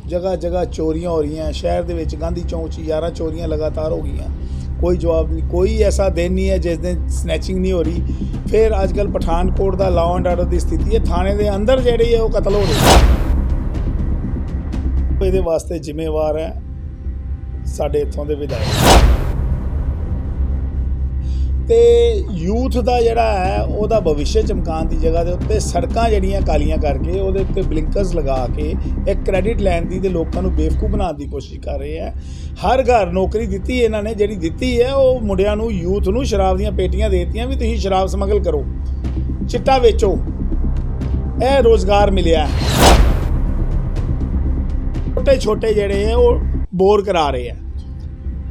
जगह जगह चोरियां हो रही हैं। शहर दे विच गांधी चौक 11 चोरियां लगातार हो गई, कोई जवाब नहीं। कोई ऐसा दिन नहीं है जिस दिन स्नैचिंग नहीं हो रही। फिर अजकल पठानकोट का लॉ एंड आर्डर की स्थिति है, थाने के अंदर जिहड़ी है वो कतल हो रही है। ये वास्ते जिम्मेवार है साडे इत्थों के विधायक ते यूथ का जिहड़ा है वह भविष्य चमकाने की जगह के उत्ते सड़कां जिहड़ियां कालियां करके उहदे उत्ते ब्लिंकर्स लगा के एक क्रेडिट लैन की लोगों को बेवकूफ़ बनाने की कोशिश कर रहे हैं। हर घर नौकरी दी इन्होंने जिहड़ी दी है वो मुंडियां नूं यूथ नूं शराब दीयां पेटियां देतियां भी तुसीं शराब समगल करो, चिट्टा वेचो, यह रोज़गार मिलिया। छोटे छोटे जिहड़े है वो बोर करा रहे हैं,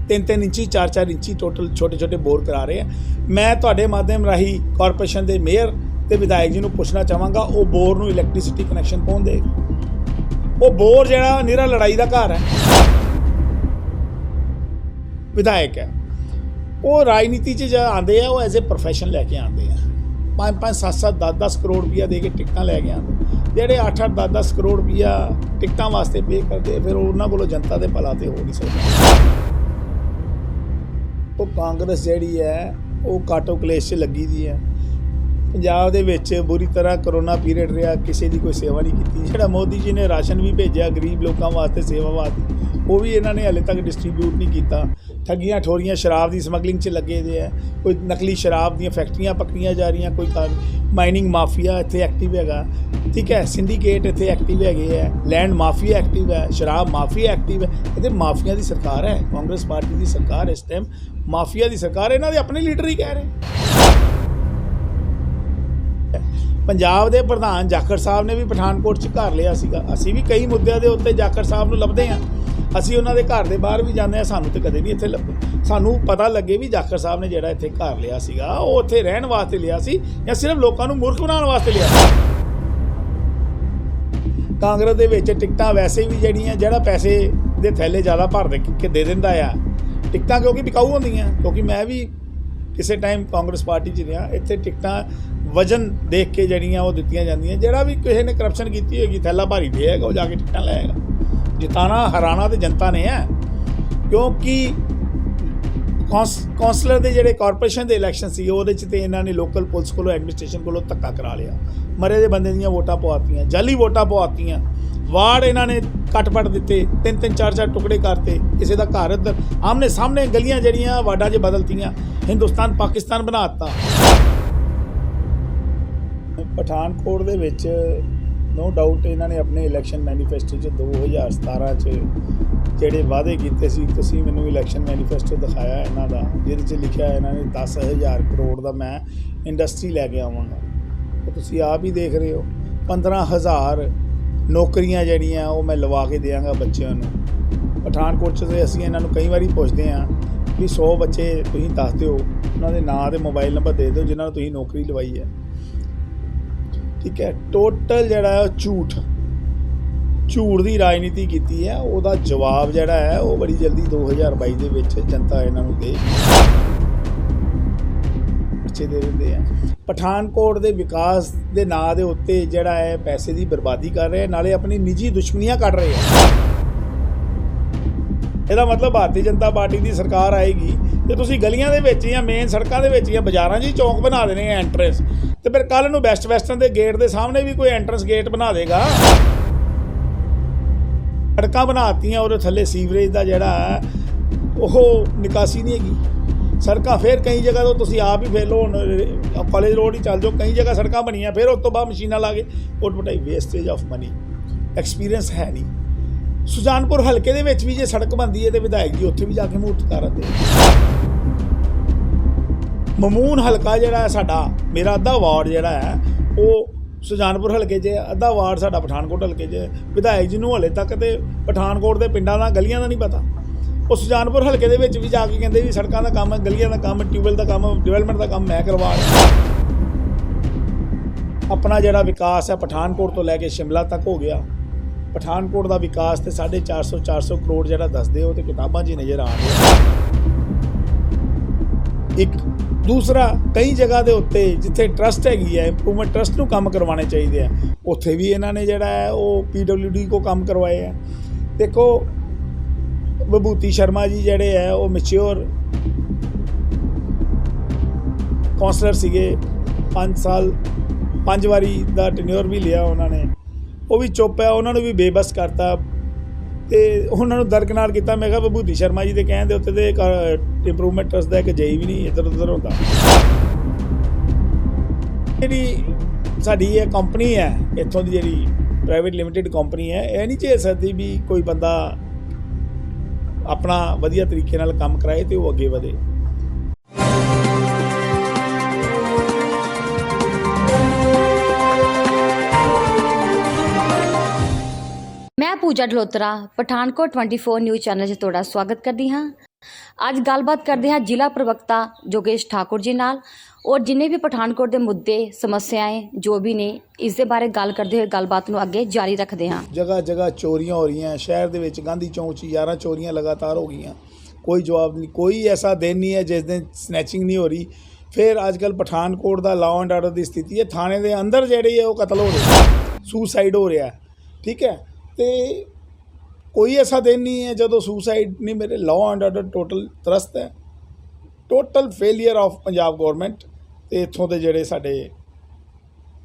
3-3 इंची 4-4 इंची टोटल छोटे छोटे बोर करा रहे हैं। मैं तुहाडे माध्यम राही कॉरपोरेशन के मेयर ते विधायक जी नूं पुछना चाहांगा, वो बोर नूं इलैक्ट्रिसिटी कनैक्शन कौन दे? वो बोर जिहड़ा निरा लड़ाई का घर है। विधायक है वो राजनीति च आते हैं, वो एज ए प्रोफैशन लैके आते हैं। 5-5 7-7 10-10 करोड़ रुपया दे के टिकट लैके आते, जेडे 8-8 10-10 करोड़ रुपया टिकटा वास्ते पे करते, फिर उन्होंने को जनता के भला तो हो नहीं सकता। तो कांग्रेस जिहड़ी है वो काटो कलेश से लगी दी है। पंजाब दे विच बुरी तरह करोना पीरियड रहा, किसी की कोई सेवा नहीं की। जिहड़ा मोदी जी ने राशन भी भेजा गरीब लोगों वास्ते सेवा वास्ते, वो भी इन्होंने हाले तक डिस्ट्रीब्यूट नहीं किया। ठगियां ठोरियां शराब की समगलिंग च लगे दे है, कोई नकली शराब दी फैक्ट्रियां पकड़ियां जा रही, कोई माइनिंग माफिया इत्थे एक्टिव हैगा, ठीक है, सिंडीकेट इत्थे एक्टिव है, लैंड माफिया एक्टिव है, शराब माफिया एक्टिव है। ये माफिया की सरकार है, कांग्रेस पार्टी की सरकार इस टाइम माफिया की सरकार है। इन्हों के अपने लीडर ही कह रहे। पंजाब के प्रधान जाखड़ साहब ने भी पठानकोट च घर लिया सीगा। असी भी कई मुद्दों के उत्ते जाखड़ साहब नूं लभदे हैं, असी उन्होंने घर के बाहर भी जाते हैं, सानू तो कदे नहीं इत्थे लभे। सानू पता लगे भी जाखड़ साहब ने जिहड़ा इत्थे घर लिया सीगा वो उत्थे रहन वास्ते लिया सी या सिर्फ लोगों को मूर्ख बनाने वास्ते लिया सी। कांग्रेस दे विच टिकटां वैसे भी जिहड़ियां जिहड़ा पैसे दे थैले ज़्यादा भर के दे दिंदा आ टिकटां, क्योंकि बिकाऊ होंदियां। क्योंकि मैं भी किसी टाइम कांग्रेस पार्टी च रहा, इत्थे टिकटां वजन देख के जड़ियाँ वो दित्तियां जांदियां। जिहड़ा भी किसी ने करप्शन की होगी थैला भारी देगा वो जाके टिकटां लएगा। जिताना हराना तो जनता ने है, क्योंकि कौंसलर के जिहड़े कॉरपोरेशन के इलैक्शन सी उहदे च ते इन्होंने लोकल पुलिस को एडमिनिस्ट्रेशन को धक्का करा लिया, मरे दे बंदे दीयां वोटां पवातियां, जाली वोटां पवातियां, वार्ड इन्होंने कट पट दिते, 3-3 4-4 टुकड़े करते, किसी का घर इधर आमने सामने गलियां जड़ियां वार्डां च बदलतियां, हिंदुस्तान पाकिस्तान बना दिता। पठानकोट दे विच नो डाउट इन्होंने अपने इलैक्शन मैनीफेस्टो 2017 जिहड़े वादे किए सी, तुसीं मैनूं इलैक्शन मैनीफेस्टो दिखाया इन्हां दा, जिहदे च लिखिआ इन्होंने 10,000 करोड़ का मैं इंडस्ट्री लैके आवांगा। तो तुसीं आप ही देख रहे हो 15,000 नौकरियां जिहड़ियां वो मैं लवा के देंगा बच्चों नूं। पठानकोट च असीं इन्हां नूं कई बारी पुछदे हैं भी 100 बच्चे तुसीं दस दिओ, उन्हां दे नां ते मोबाइल नंबर दे दिओ जिन्हां नूं तुसीं नौकरी लवाई है, ठीक है। टोटल जिहड़ा झूठ की राजनीति की है, उसका जवाब जिहड़ा है वो बड़ी जल्दी 2022 दे विच जनता इन्हां नूं देगी। बच्चे दे दिंदे हैं पठानकोट के विकास के नाँ के उत्ते जिहड़ा है पैसे की बर्बादी कर रहे हैं, नाले अपनी निजी दुश्मनियां कढ़ रहे हैं। ਇਹਦਾ मतलब भारतीय जनता पार्टी की सरकार आएगी तो तुसीं गलियां दे विच या मेन सड़कों के विच या बाज़ारां 'च चौंक बना देने एंट्रेंस, तो फिर कल नूं वैस्ट वैस्टर्न के गेट के सामने भी कोई एंट्रेंस गेट बना देगा। सड़कां बनातियां और थल्ले सीवरेज का जिहड़ा वो निकासी नहीं हैगी। सड़कां फिर कई जगह तो तुसीं आप ही फिर लो, कॉलेज रोड ही चल जाओ, कई जगह सड़कां बनियां, फिर उस तो बाद मशीनां ला के पुट पुटाई, वेस्टेज ऑफ मनी, एक्सपीरियंस है नहीं। सुजानपुर हल्के दे विच भी जे सड़क बनती है तो विधायक जी उत्थे भी जाके मूर्त कर आते। ममून हल्का जिहड़ा है साडा, मेरा अद्धा वार्ड जिहड़ा है वो सुजानपुर हल्के च, अद्धा वार्ड साडा पठानकोट हल्के च। विधायक जी नूं हले तक तो पठानकोट के पिंडां दा गलियां दा नहीं पता। वो सुजानपुर हल्के दे विच भी जाके कहंदे भी सड़कां दा काम, गलियां दा काम, ट्यूबवैल दा काम, डिवेलपमेंट दा काम मैं करवा रहा। अपना जिहड़ा विकास है पठानकोट तो लैके शिमला तक हो गया। पठानकोट का विकास तो 450 करोड़ जिहड़ा दसदे हो तो किताबां 'च ही नज़र आ रहा। एक दूसरा कई जगह के उत्ते जिथे ट्रस्ट हैगी है, इंप्रूवमेंट ट्रस्ट नूं काम करवाने चाहिए हैं, उत्थे भी इन्होंने जिहड़ा है वो PWD को काम करवाए हैं। देखो विभूति शर्मा जी ਜਿਹੜੇ ਹੈ ਉਹ ਮੈਚਿਓਰ ਕੌਂਸਲਰ ਸੀਗੇ 5 ਸਾਲ 5 ਵਾਰੀ ਦਾ ਟੈਨਿਓਰ ਵੀ ਲਿਆ ਉਹਨਾਂ ਨੇ, ਉਹ ਵੀ ਚੁੱਪ ਹੈ, ਉਹਨਾਂ ਨੂੰ ਵੀ ਬੇਬਸ ਕਰਤਾ ਤੇ ਉਹਨਾਂ ਨੂੰ ਦਰਕਨਾਰ ਕੀਤਾ। ਮੈਂ ਕਿਹਾ ਵਿਭੂਤੀ ਸ਼ਰਮਾ ਜੀ ਦੇ ਕਹਿਣ ਦੇ ਉੱਤੇ ਤੇ ਇੰਪਰੂਵਮੈਂਟ ਟਰਸਟ ਦਾ ਇੱਕ ਜਈ ਵੀ ਨਹੀਂ ਇੱਧਰ ਉੱਧਰ ਹੁੰਦਾ। ਜਿਹੜੀ ਸਾਡੀ ਇਹ ਕੰਪਨੀ ਹੈ ਇੱਥੋਂ ਦੀ ਜਿਹੜੀ ਪ੍ਰਾਈਵੇਟ ਲਿਮਿਟਿਡ ਕੰਪਨੀ ਹੈ, ਇਹ ਨਹੀਂ ਝੇਲ ਸਕਦੀ ਵੀ ਕੋਈ ਬੰਦਾ ਆਪਣਾ ਵਧੀਆ ਤਰੀਕੇ ਨਾਲ ਕੰਮ ਕਰਾਏ ਤੇ ਉਹ ਅੱਗੇ ਵਧੇ। मैं पूजा ढलोत्रा पठानकोट 24 न्यूज़ चैनल 'ਚ ਤੁਹਾਡਾ ਸਵਾਗਤ ਕਰਦੀ ਹਾਂ। ਅੱਜ ਗੱਲਬਾਤ ਕਰਦੇ ਹਾਂ ਜ਼ਿਲ੍ਹਾ ਪ੍ਰਵਕਤਾ ਜੋਗੇਸ਼ ਠਾकुर जी ਨਾਲ, ਔਰ ਜਿੰਨੇ ਵੀ ਪਠਾਨਕੋਟ ਦੇ ਮੁੱਦੇ ਸਮੱਸਿਆएं ਜੋ ਵੀ ਨੇ ਇਸ ਦੇ ਬਾਰੇ ਗੱਲ ਕਰਦੇ ਹੋਏ ਗੱਲਬਾਤ ਨੂੰ ਅੱਗੇ ਜਾਰੀ ਰੱਖਦੇ ਹਾਂ। ਜਗ੍ਹਾ ਜਗ੍ਹਾ ਚੋਰੀਆਂ ਹੋ ਰਹੀਆਂ ਸ਼ਹਿਰ ਦੇ ਵਿੱਚ। ਗਾਂਧੀ ਚੌਂਕ 'ਚ 11 ਚੋਰੀਆਂ ਲਗਾਤਾਰ ਹੋ ਗਈਆਂ, ਕੋਈ ਜਵਾਬ ਨਹੀਂ। ਕੋਈ ਐਸਾ ਦਿਨ ਨਹੀਂ ਹੈ ਜਿਸ ਦਿਨ ਸਨੈਚਿੰਗ ਨਹੀਂ ਹੋ ਰਹੀ। ਫਿਰ ਅੱਜ ਕੱਲ੍ਹ ਪਠਾਨਕੋਟ ਦਾ ਲਾਅ ਐਂਡ ਆਰਡਰ ਦੀ ਸਥਿਤੀ ਹੈ, ਥਾਣੇ ਦੇ ਅੰਦਰ ਜਿਹੜੇ ਹੈ ਉਹ ਕਤਲ ਹੋ ਰਿਹਾ, ਸੁਸਾਈਡ ਹੋ ਰਿਹਾ, ਠੀਕ ਹੈ। ਤੇ ਕੋਈ ਐਸਾ ਦਿਨ ਨਹੀਂ ਹੈ ਜਦੋਂ ਸੁਸਾਈਡ ਨਹੀਂ। ਮੇਰੇ ਲਾਅ ਐਂਡ ਆਰਡਰ ਟੋਟਲ ਤਰਸਤ ਹੈ, total failure of Punjab government ਤੇ ਇੱਥੋਂ ਦੇ ਜਿਹੜੇ ਸਾਡੇ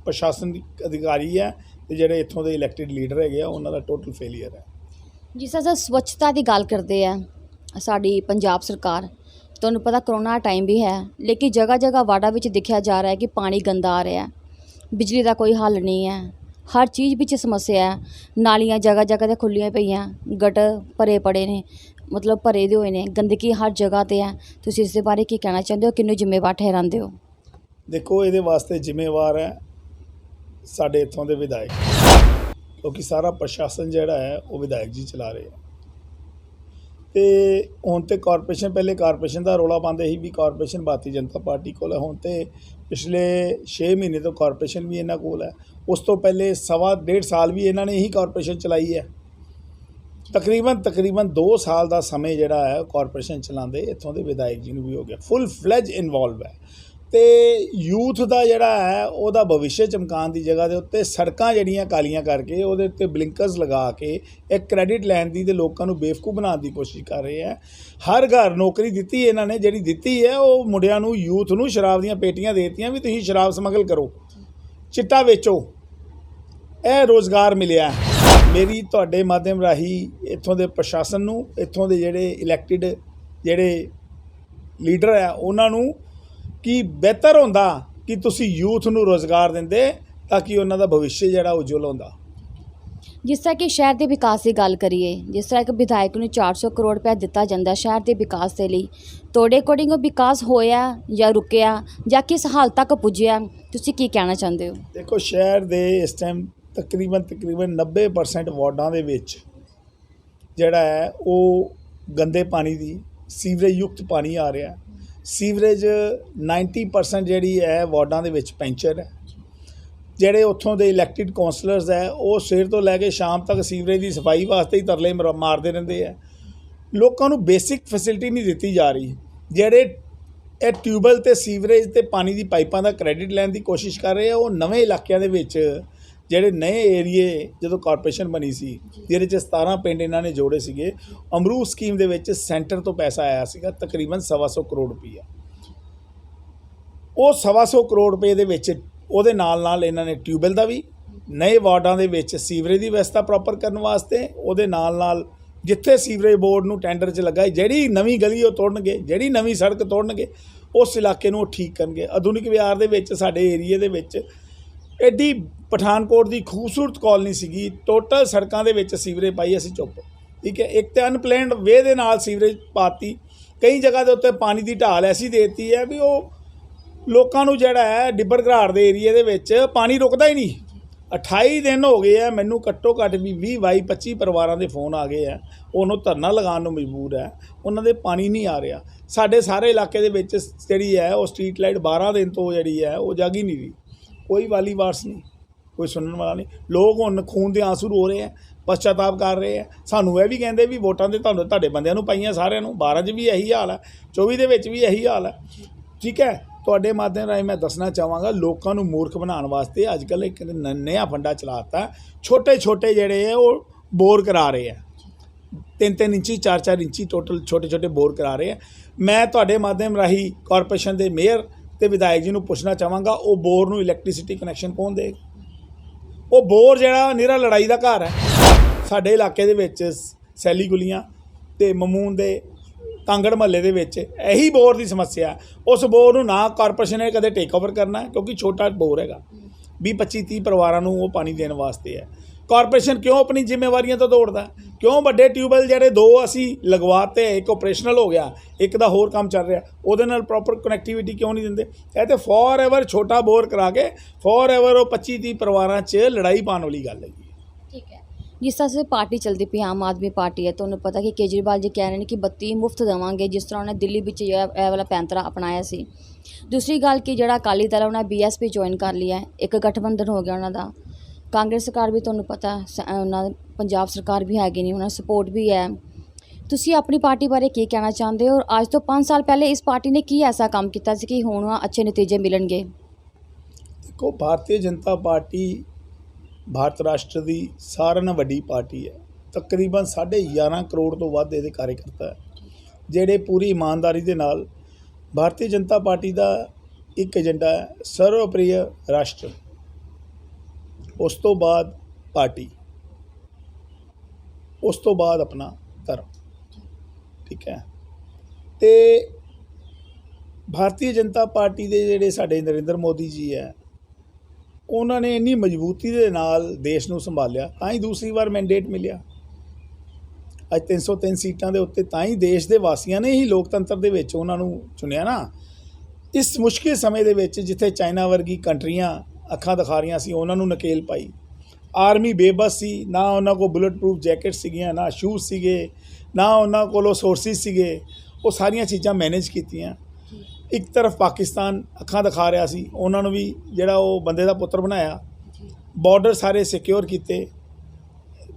ਪ੍ਰਸ਼ਾਸਨਿਕ ਅਧਿਕਾਰੀ ਹੈ ਤੇ ਜਿਹੜੇ ਇੱਥੋਂ ਦੇ ਇਲੈਕਟਿਡ ਲੀਡਰ ਹੈਗੇ ਆ, ਉਹਨਾਂ ਦਾ ਟੋਟਲ ਫੇਲੀਅਰ ਹੈ। ਜਿਸ ਤਰ੍ਹਾਂ ਸਵੱਛਤਾ ਦੀ ਗੱਲ ਕਰਦੇ ਆ ਸਾਡੀ ਪੰਜਾਬ ਸਰਕਾਰ, ਤੁਹਾਨੂੰ ਪਤਾ ਕਰੋਨਾ ਟਾਈਮ ਵੀ ਹੈ, ਲੇਕਿਨ ਜਗ੍ਹਾ ਜਗ੍ਹਾ ਵਾਰਡਾਂ ਵਿੱਚ ਦਿਖਿਆ ਜਾ ਰਿਹਾ ਹੈ ਕਿ ਪਾਣੀ ਗੰਦਾ ਆ ਰਿਹਾ, ਬਿਜਲੀ ਦਾ ਕੋਈ ਹੱਲ ਨਹੀਂ ਹੈ, ਹਰ ਚੀਜ਼ ਵਿੱਚ ਸਮੱਸਿਆ ਹੈ। ਨਾਲੀਆਂ ਜਗ੍ਹਾ ਜਗ੍ਹਾ 'ਤੇ ਖੁੱਲ੍ਹੀਆਂ ਪਈਆਂ, ਗਟਰ ਭਰੇ ਪੜੇ ਨੇ, ਮਤਲਬ ਭਰੇ ਦੇ ਹੋਏ ਨੇ, ਗੰਦਗੀ ਹਰ ਜਗ੍ਹਾ 'ਤੇ ਹੈ। ਤੁਸੀਂ ਇਸ ਦੇ ਬਾਰੇ ਕੀ ਕਹਿਣਾ ਚਾਹੁੰਦੇ ਹੋ, ਕਿਹਨੂੰ ਜ਼ਿੰਮੇਵਾਰ ਠਹਿਰਾਉਂਦੇ ਹੋ? ਦੇਖੋ, ਇਹਦੇ ਵਾਸਤੇ ਜ਼ਿੰਮੇਵਾਰ ਹੈ ਸਾਡੇ ਇੱਥੋਂ ਦੇ ਵਿਧਾਇਕ, ਕਿਉਂਕਿ ਸਾਰਾ ਪ੍ਰਸ਼ਾਸਨ ਜਿਹੜਾ ਹੈ ਉਹ ਵਿਧਾਇਕ ਜੀ ਚਲਾ ਰਹੇ ਆ। ਤੇ ਹੁਣ ਤੇ ਕਾਰਪੋਰੇਸ਼ਨ, ਪਹਿਲੇ ਕਾਰਪੋਰੇਸ਼ਨ ਦਾ ਰੌਲਾ ਪਾਉਂਦੇ ਸੀ ਵੀ ਕਾਰਪੋਰੇਸ਼ਨ ਭਾਰਤੀ ਜਨਤਾ ਪਾਰਟੀ ਕੋਲ ਹੈ, ਹੁਣ ਤੇ ਪਿਛਲੇ 6 ਮਹੀਨੇ ਤੋਂ ਕਾਰਪੋਰੇਸ਼ਨ ਵੀ ਇਹਨਾਂ ਕੋਲ ਹੈ। ਉਸ ਤੋਂ ਪਹਿਲੇ 1.5 ਸਾਲ ਵੀ ਇਹਨਾਂ ਨੇ ਹੀ ਕਾਰਪੋਰੇਸ਼ਨ ਚਲਾਈ ਹੈ। ਤਕਰੀਬਨ 2 ਸਾਲ ਦਾ ਸਮੇਂ ਜਿਹੜਾ ਹੈ ਕਾਰਪੋਰੇਸ਼ਨ ਚਲਾਉਂਦੇ ਇੱਥੋਂ ਦੇ ਵਿਧਾਇਕ ਜੀ ਨੂੰ ਵੀ ਹੋ ਗਿਆ। ਫੁੱਲ ਫਲੈਜ ਇਨਵੋਲਵ ਹੈ ਤੇ ਯੂਥ ਦਾ ਜਿਹੜਾ ਹੈ ਉਹਦਾ ਭਵਿੱਖ ਚਮਕਾਉਣ ਦੀ ਜਗ੍ਹਾ ਦੇ ਉੱਤੇ ਸੜਕਾਂ ਜਿਹੜੀਆਂ ਕਾਲੀਆਂ ਕਰਕੇ ਉਹਦੇ ਉੱਤੇ ਬਲਿੰਕਰਸ ਲਗਾ ਕੇ ਇੱਕ ਕ੍ਰੈਡਿਟ ਲੈਣ ਦੀ ਤੇ ਲੋਕਾਂ ਨੂੰ ਬੇਵਕੂਫ ਬਣਾਉਣ ਦੀ ਕੋਸ਼ਿਸ਼ ਕਰ ਰਹੇ ਹੈ। ਹਰ ਘਰ ਨੌਕਰੀ ਦਿੱਤੀ ਇਹਨਾਂ ਨੇ, ਜਿਹੜੀ ਦਿੱਤੀ ਹੈ ਉਹ ਮੁੰਡਿਆਂ ਨੂੰ, ਯੂਥ ਨੂੰ ਸ਼ਰਾਬ ਦੀਆਂ ਪੇਟੀਆਂ ਦੇ ਦਿੱਤੀਆਂ ਵੀ ਤੁਸੀਂ ਸ਼ਰਾਬ ਸਮਗਲ ਕਰੋ, ਚਿੱਟਾ ਵੇਚੋ, ਇਹ ਰੋਜ਼ਗਾਰ ਮਿਲਿਆ। ਮੇਰੀ ਤੁਹਾਡੇ ਮਾਧਿਅਮ ਰਾਹੀਂ ਇੱਥੋਂ ਦੇ ਪ੍ਰਸ਼ਾਸਨ ਨੂੰ, ਇੱਥੋਂ ਦੇ ਜਿਹੜੇ ਇਲੈਕਟਿਡ ਜਿਹੜੇ ਲੀਡਰ ਹੈ ਉਹਨਾਂ ਨੂੰ ਕਿ ਬਿਹਤਰ ਹੁੰਦਾ ਕਿ ਤੁਸੀਂ ਯੂਥ ਨੂੰ ਰੋਜ਼ਗਾਰ ਦਿੰਦੇ ਤਾਂ ਕਿ ਉਹਨਾਂ ਦਾ ਭਵਿੱਖ ਜਿਹੜਾ ਉਜਵਲ ਹੁੰਦਾ। ਜਿਸ ਤਰ੍ਹਾਂ ਕਿ ਸ਼ਹਿਰ ਦੇ ਵਿਕਾਸ ਦੀ ਗੱਲ ਕਰੀਏ, ਜਿਸ ਤਰ੍ਹਾਂ ਇੱਕ ਵਿਧਾਇਕ ਨੂੰ 400 ਕਰੋੜ ਰੁਪਏ ਦਿੱਤਾ ਜਾਂਦਾ ਸ਼ਹਿਰ ਦੇ ਵਿਕਾਸ ਦੇ ਲਈ, ਤੁਹਾਡੇ ਅਕੋਰਡਿੰਗ ਉਹ ਵਿਕਾਸ ਹੋਇਆ ਜਾਂ ਰੁਕਿਆ ਜਾਂ ਕਿਸ ਹਾਲ ਤੱਕ ਪੁੱਜਿਆ, ਤੁਸੀਂ ਕੀ ਕਹਿਣਾ ਚਾਹੁੰਦੇ ਹੋ? ਦੇਖੋ, ਸ਼ਹਿਰ ਦੇ ਇਸ ਟਾਈਮ ਤਕਰੀਬਨ 90% ਵਾਰਡਾਂ ਦੇ ਵਿੱਚ ਜਿਹੜਾ ਹੈ ਉਹ ਗੰਦੇ ਪਾਣੀ ਦੀ, ਸੀਵਰੇਜ ਯੁਕਤ ਪਾਣੀ ਆ ਰਿਹਾ। ਸੀਵਰੇਜ 90% ਜਿਹੜੀ ਹੈ ਵਾਰਡਾਂ ਦੇ ਵਿੱਚ ਪੈਂਚਰ ਹੈ। ਜਿਹੜੇ ਉੱਥੋਂ ਦੇ ਇਲੈਕਟਿਡ ਕੌਂਸਲਰਸ ਹੈ ਉਹ ਸਵੇਰ ਤੋਂ ਲੈ ਕੇ ਸ਼ਾਮ ਤੱਕ ਸੀਵਰੇਜ ਦੀ ਸਫਾਈ ਵਾਸਤੇ ਹੀ ਤਰਲੇ ਮਾਰਦੇ ਰਹਿੰਦੇ ਹੈ। ਲੋਕਾਂ ਨੂੰ ਬੇਸਿਕ ਫੈਸਿਲਿਟੀ ਨਹੀਂ ਦਿੱਤੀ ਜਾ ਰਹੀ। ਜਿਹੜੇ ਇਹ ਟਿਊਬਵੈੱਲ ਤੇ ਸੀਵਰੇਜ ਤੇ ਪਾਣੀ ਦੀ ਪਾਈਪਾਂ ਦਾ ਕ੍ਰੈਡਿਟ ਲੈਣ ਦੀ ਕੋਸ਼ਿਸ਼ ਕਰ ਰਹੇ ਆ, ਉਹ ਨਵੇਂ ਇਲਾਕਿਆਂ ਦੇ ਵਿੱਚ ਜਿਹੜੇ ਨਵੇਂ ਏਰੀਏ ਜਦੋਂ ਕਾਰਪੋਰੇਸ਼ਨ ਬਣੀ ਸੀ, ਜਿਹਦੇ 'ਚ 17 ਪਿੰਡ ਇਹਨਾਂ ਨੇ ਜੋੜੇ ਸੀਗੇ, ਅਮਰੂਦ ਸਕੀਮ ਦੇ ਵਿੱਚ ਸੈਂਟਰ ਤੋਂ ਪੈਸਾ ਆਇਆ ਸੀਗਾ ਤਕਰੀਬਨ 125 ਕਰੋੜ ਰੁਪਈਆ। ਉਹ 125 ਕਰੋੜ ਰੁਪਏ ਦੇ ਵਿੱਚ ਉਹਦੇ ਨਾਲ ਇਹਨਾਂ ਨੇ ਟਿਊਬਵੈੱਲ ਦਾ ਵੀ, ਨਏ ਵਾਰਡਾਂ ਦੇ ਵਿੱਚ ਸੀਵਰੇਜ ਦੀ ਵਿਵਸਥਾ ਪ੍ਰੋਪਰ ਕਰਨ ਵਾਸਤੇ, ਉਹਦੇ ਨਾਲ ਜਿੱਥੇ ਸੀਵਰੇਜ ਬੋਰਡ ਨੂੰ ਟੈਂਡਰ 'ਚ ਲੱਗਾ, ਜਿਹੜੀ ਨਵੀਂ ਗਲੀ ਉਹ ਤੋੜਨਗੇ, ਜਿਹੜੀ ਨਵੀਂ ਸੜਕ ਤੋੜਨਗੇ, ਉਸ ਇਲਾਕੇ ਨੂੰ ਉਹ ਠੀਕ ਕਰਨਗੇ। ਆਧੁਨਿਕ ਵਿਹਾਰ ਦੇ ਵਿੱਚ ਸਾਡੇ ਏਰੀਏ ਦੇ ਵਿੱਚ ਐਡੀ ਪਠਾਨਕੋਟ ਦੀ ਖੂਬਸੂਰਤ ਕਾਲਨੀ ਸੀਗੀ, ਟੋਟਲ ਸੜਕਾਂ ਦੇ ਵਿੱਚ ਸੀਵਰੇਜ ਪਾਈ, ਅਸੀਂ ਚੁੱਪ, ਠੀਕ ਹੈ। ਇੱਕ ਤਾਂ ਅਨਪਲੈਨਡ ਵੇ ਦੇ ਨਾਲ ਸੀਵਰੇਜ ਪਾਤੀ, ਕਈ ਜਗ੍ਹਾ ਦੇ ਉੱਤੇ ਪਾਣੀ ਦੀ ਢਾਲ ਐਸੀ ਦੇ ਦਿੱਤੀ ਹੈ ਵੀ ਉਹ ਲੋਕਾਂ ਨੂੰ ਜਿਹੜਾ ਹੈ ਡਿੱਬਰ ਘਰਾੜ ਦੇ ਏਰੀਏ ਦੇ ਵਿੱਚ ਪਾਣੀ ਰੁਕਦਾ ਹੀ ਨਹੀਂ। 28 ਦਿਨ ਹੋ ਗਏ ਆ ਮੈਨੂੰ, ਘੱਟੋ ਘੱਟ ਵੀ 20-22-25 ਪਰਿਵਾਰਾਂ ਦੇ ਫੋਨ ਆ ਗਏ ਆ, ਉਹਨੂੰ ਧਰਨਾ ਲਗਾਉਣ ਨੂੰ ਮਜਬੂਰ ਹੈ, ਉਹਨਾਂ ਦੇ ਪਾਣੀ ਨਹੀਂ ਆ ਰਿਹਾ। ਸਾਡੇ ਸਾਰੇ ਇਲਾਕੇ ਦੇ ਵਿੱਚ ਜਿਹੜੀ ਹੈ ਉਹ ਸਟਰੀਟ ਲਾਈਟ 12 ਦਿਨ ਤੋਂ ਜਿਹੜੀ ਹੈ ਉਹ ਜਗ ਹੀ ਨਹੀਂ ਰਹੀ। ਕੋਈ ਵਾਲੀ ਵਾਰਸ ਨਹੀਂ, ਕੋਈ ਸੁਣਨ ਵਾਲਾ ਨਹੀਂ। ਲੋਕ ਹੁਣ ਖੂਨ ਦੇ ਆਂਸੂ ਰੋ ਰਹੇ ਆ, ਪਛਤਾਪ ਕਰ ਰਹੇ ਆ। ਸਾਨੂੰ ਇਹ ਵੀ ਕਹਿੰਦੇ ਵੀ ਵੋਟਾਂ ਦੇ ਤੁਹਾਡੇ ਬੰਦਿਆਂ ਨੂੰ ਪਾਈਆਂ ਸਾਰਿਆਂ ਨੂੰ, 12 'ਚ ਵੀ ਇਹੀ ਹਾਲ ਹੈ, 24 ਦੇ ਵਿੱਚ ਵੀ ਇਹੀ ਹਾਲ ਹੈ, ਠੀਕ ਹੈ। ਤੁਹਾਡੇ ਮਾਧਿਅਮ ਰਾਹੀਂ ਮੈਂ ਦੱਸਣਾ ਚਾਹਾਂਗਾ, ਲੋਕਾਂ ਨੂੰ ਮੂਰਖ ਬਣਾਉਣ ਵਾਸਤੇ ਅੱਜ ਕੱਲ੍ਹ ਇੱਕ ਨया ਫੰਡਾ ਚਲਾਤਾ, ਛੋਟੇ ਜਿਹੜੇ ਹੈ ਉਹ ਬੋਰ ਕਰਾ ਰਹੇ ਆ। 3-3 ਇੰਚੀ 4-4 ਇੰਚੀ ਟੋਟਲ ਛੋਟੇ ਬੋਰ ਕਰਾ ਰਹੇ ਆ। ਮੈਂ ਤੁਹਾਡੇ ਮਾਧਿਅਮ ਰਾਹੀਂ ਕਾਰਪੋਰੇਸ਼ਨ ਦੇ ਮੇਅਰ ਤੇ ਵਿਧਾਇਕ ਜੀ ਨੂੰ ਪੁੱਛਣਾ ਚਾਹਾਂਗਾ, ਉਹ ਬੋਰ ਨੂੰ ਇਲੈਕਟ੍ਰਿਸਿਟੀ ਕਨੈਕਸ਼ਨ ਕੌਣ ਦੇਗਾ? ਉਹ ਬੋਰ ਜਿਹੜਾ ਨਿਰਾ ਲੜਾਈ ਦਾ ਘਰ ਹੈ। ਸਾਡੇ ਇਲਾਕੇ ਦੇ ਵਿੱਚ ਸੈਲੀ ਗੁਲੀਆਂ ਤੇ ਮਮੂਨ ਦੇ ਕਾਂਗੜ ਮਹੱਲੇ ਦੇ ਵਿੱਚ ਇਹੀ ਬੋਰ ਦੀ ਸਮੱਸਿਆ। ਉਸ ਬੋਰ ਨੂੰ ਨਾ ਕਾਰਪੋਰੇਸ਼ਨ ਨੇ ਕਦੇ ਟੇਕ ਓਵਰ ਕਰਨਾ, ਕਿਉਂਕਿ ਛੋਟਾ ਬੋਰ ਹੈਗਾ, 20-25-30 ਪਰਿਵਾਰਾਂ ਨੂੰ ਉਹ ਪਾਣੀ ਦੇਣ ਵਾਸਤੇ ਹੈ। ਕਾਰਪੋਰੇਸ਼ਨ ਕਿਉਂ ਆਪਣੀ ਜ਼ਿੰਮੇਵਾਰੀਆਂ ਤੋਂ ਦੌੜਦਾ? ਕਿਉਂ ਵੱਡੇ ਟਿਊਬਵੈੱਲ ਜਿਹੜੇ 2 ਅਸੀਂ ਲਗਵਾਤੇ, ਇੱਕ ਆਪਰੇਸ਼ਨਲ ਹੋ ਗਿਆ, ਇੱਕ ਦਾ ਹੋਰ ਕੰਮ ਚੱਲ ਰਿਹਾ, ਉਹਦੇ ਨਾਲ ਪ੍ਰੋਪਰ ਕਨੈਕਟੀਵਿਟੀ ਕਿਉਂ ਨਹੀਂ ਦਿੰਦੇ? ਇਹ ਤਾਂ ਫੋਰ ਐਵਰ ਛੋਟਾ ਬੋਰ ਕਰਾ ਕੇ ਫੋਰ ਐਵਰ ਉਹ 25-30 ਪਰਿਵਾਰਾਂ 'ਚ ਲੜਾਈ ਪਾਉਣ ਵਾਲੀ ਗੱਲ ਹੈਗੀ। ਠੀਕ ਹੈ, ਜਿਸ ਤਰ੍ਹਾਂ ਸੇ ਪਾਰਟੀ ਚੱਲਦੀ ਪਈ ਆਮ ਆਦਮੀ ਪਾਰਟੀ ਹੈ, ਤੁਹਾਨੂੰ ਪਤਾ ਕਿ ਕੇਜਰੀਵਾਲ ਜੀ ਕਹਿ ਰਹੇ ਨੇ ਕਿ ਬੱਤੀ ਮੁਫਤ ਦੇਵਾਂਗੇ, ਜਿਸ ਤਰ੍ਹਾਂ ਉਹਨੇ ਦਿੱਲੀ ਵਿੱਚ ਇਹ ਵਾਲਾ ਪੈਂਤਰਾ ਅਪਣਾਇਆ ਸੀ। ਦੂਸਰੀ ਗੱਲ ਕਿ ਜਿਹੜਾ ਅਕਾਲੀ ਦਲ ਉਹਨਾਂ BSP ਜੁਆਇਨ ਕਰ ਲਿਆ, ਇੱਕ ਗਠਬੰਧਨ ਹੋ ਗਿਆ ਉਹਨਾਂ ਦਾ। ਕਾਂਗਰਸ ਸਰਕਾਰ ਵੀ ਤੁਹਾਨੂੰ ਪਤਾ, ਉਹਨਾਂ ਪੰਜਾਬ ਸਰਕਾਰ ਵੀ ਹੈਗੀ ਨਹੀਂ, ਉਹਨਾਂ ਦੀ ਸਪੋਰਟ ਵੀ ਹੈ। ਤੁਸੀਂ ਆਪਣੀ ਪਾਰਟੀ ਬਾਰੇ ਕੀ ਕਹਿਣਾ ਚਾਹੁੰਦੇ ਹੋ? ਔਰ ਅੱਜ ਤੋਂ 5 ਸਾਲ ਪਹਿਲੇ ਇਸ ਪਾਰਟੀ ਨੇ ਕੀ ਐਸਾ ਕੰਮ ਕੀਤਾ ਸੀ ਕਿ ਹੁਣ ਅੱਛੇ ਨਤੀਜੇ ਮਿਲਣਗੇ? ਦੇਖੋ, ਭਾਰਤੀ ਜਨਤਾ ਪਾਰਟੀ ਭਾਰਤ ਰਾਸ਼ਟਰ ਦੀ ਸਾਰਿਆਂ ਨਾਲੋਂ ਵੱਡੀ ਪਾਰਟੀ ਹੈ। ਤਕਰੀਬਨ 11.5 ਕਰੋੜ ਤੋਂ ਵੱਧ ਇਹਦੇ ਕਾਰਜਕਰਤਾ ਹੈ, ਜਿਹੜੇ ਪੂਰੀ ਇਮਾਨਦਾਰੀ ਦੇ ਨਾਲ ਭਾਰਤੀ ਜਨਤਾ ਪਾਰਟੀ ਦਾ ਇੱਕ ਏਜੰਡਾ ਹੈ ਸਰਵਪ੍ਰਿਯ ਰਾਸ਼ਟਰ, ਉਸ ਤੋਂ ਬਾਅਦ ਪਾਰਟੀ, ਉਸ ਤੋਂ ਬਾਅਦ ਆਪਣਾ ਧਰਮ। ਠੀਕ ਹੈ, ਤੇ ਭਾਰਤੀ ਜਨਤਾ ਪਾਰਟੀ ਦੇ ਜਿਹੜੇ ਸਾਡੇ ਨਰਿੰਦਰ ਮੋਦੀ ਜੀ ਹੈ, ਉਹਨਾਂ ਨੇ ਇੰਨੀ ਮਜ਼ਬੂਤੀ ਦੇ ਨਾਲ ਦੇਸ਼ ਨੂੰ ਸੰਭਾਲਿਆ, ਤਾਂ ਹੀ ਦੂਸਰੀ ਵਾਰ ਮੈਂਡੇਟ ਮਿਲਿਆ। ਅੱਜ 303 ਸੀਟਾਂ ਦੇ ਉੱਤੇ ਤਾਂ ਹੀ ਦੇਸ਼ ਦੇ ਵਾਸੀਆਂ ਨੇ ਹੀ ਲੋਕਤੰਤਰ ਦੇ ਵਿੱਚ ਉਹਨਾਂ ਨੂੰ ਚੁਣਿਆ ਨਾ। ਇਸ ਮੁਸ਼ਕਿਲ ਸਮੇਂ ਦੇ ਵਿੱਚ ਜਿੱਥੇ ਚਾਈਨਾ ਵਰਗੀ ਕੰਟਰੀਆਂ ਅੱਖਾਂ ਦਿਖਾ ਰਹੀਆਂ ਸੀ, ਉਹਨਾਂ ਨੂੰ ਨਕੇਲ ਪਾਈ। ਆਰਮੀ ਬੇਬਸ ਸੀ, ਨਾ ਉਹਨਾਂ ਕੋਲ ਬੁਲਟ ਪ੍ਰੂਫ ਜੈਕਟ ਸੀਗੀਆਂ, ਨਾ ਸ਼ੂਜ਼ ਸੀਗੇ, ਨਾ ਉਹਨਾਂ ਕੋਲੋਂ ਸੋਰਸਿਸ ਸੀਗੇ। ਉਹ ਸਾਰੀਆਂ ਚੀਜ਼ਾਂ ਮੈਨੇਜ ਕੀਤੀਆਂ। ਇੱਕ ਤਰਫ ਪਾਕਿਸਤਾਨ ਅੱਖਾਂ ਦਿਖਾ ਰਿਹਾ ਸੀ, ਉਹਨਾਂ ਨੂੰ ਵੀ ਜਿਹੜਾ ਉਹ ਬੰਦੇ ਦਾ ਪੁੱਤਰ ਬਣਾਇਆ। ਬਾਰਡਰ ਸਾਰੇ ਸਿਕਿਉਰ ਕੀਤੇ।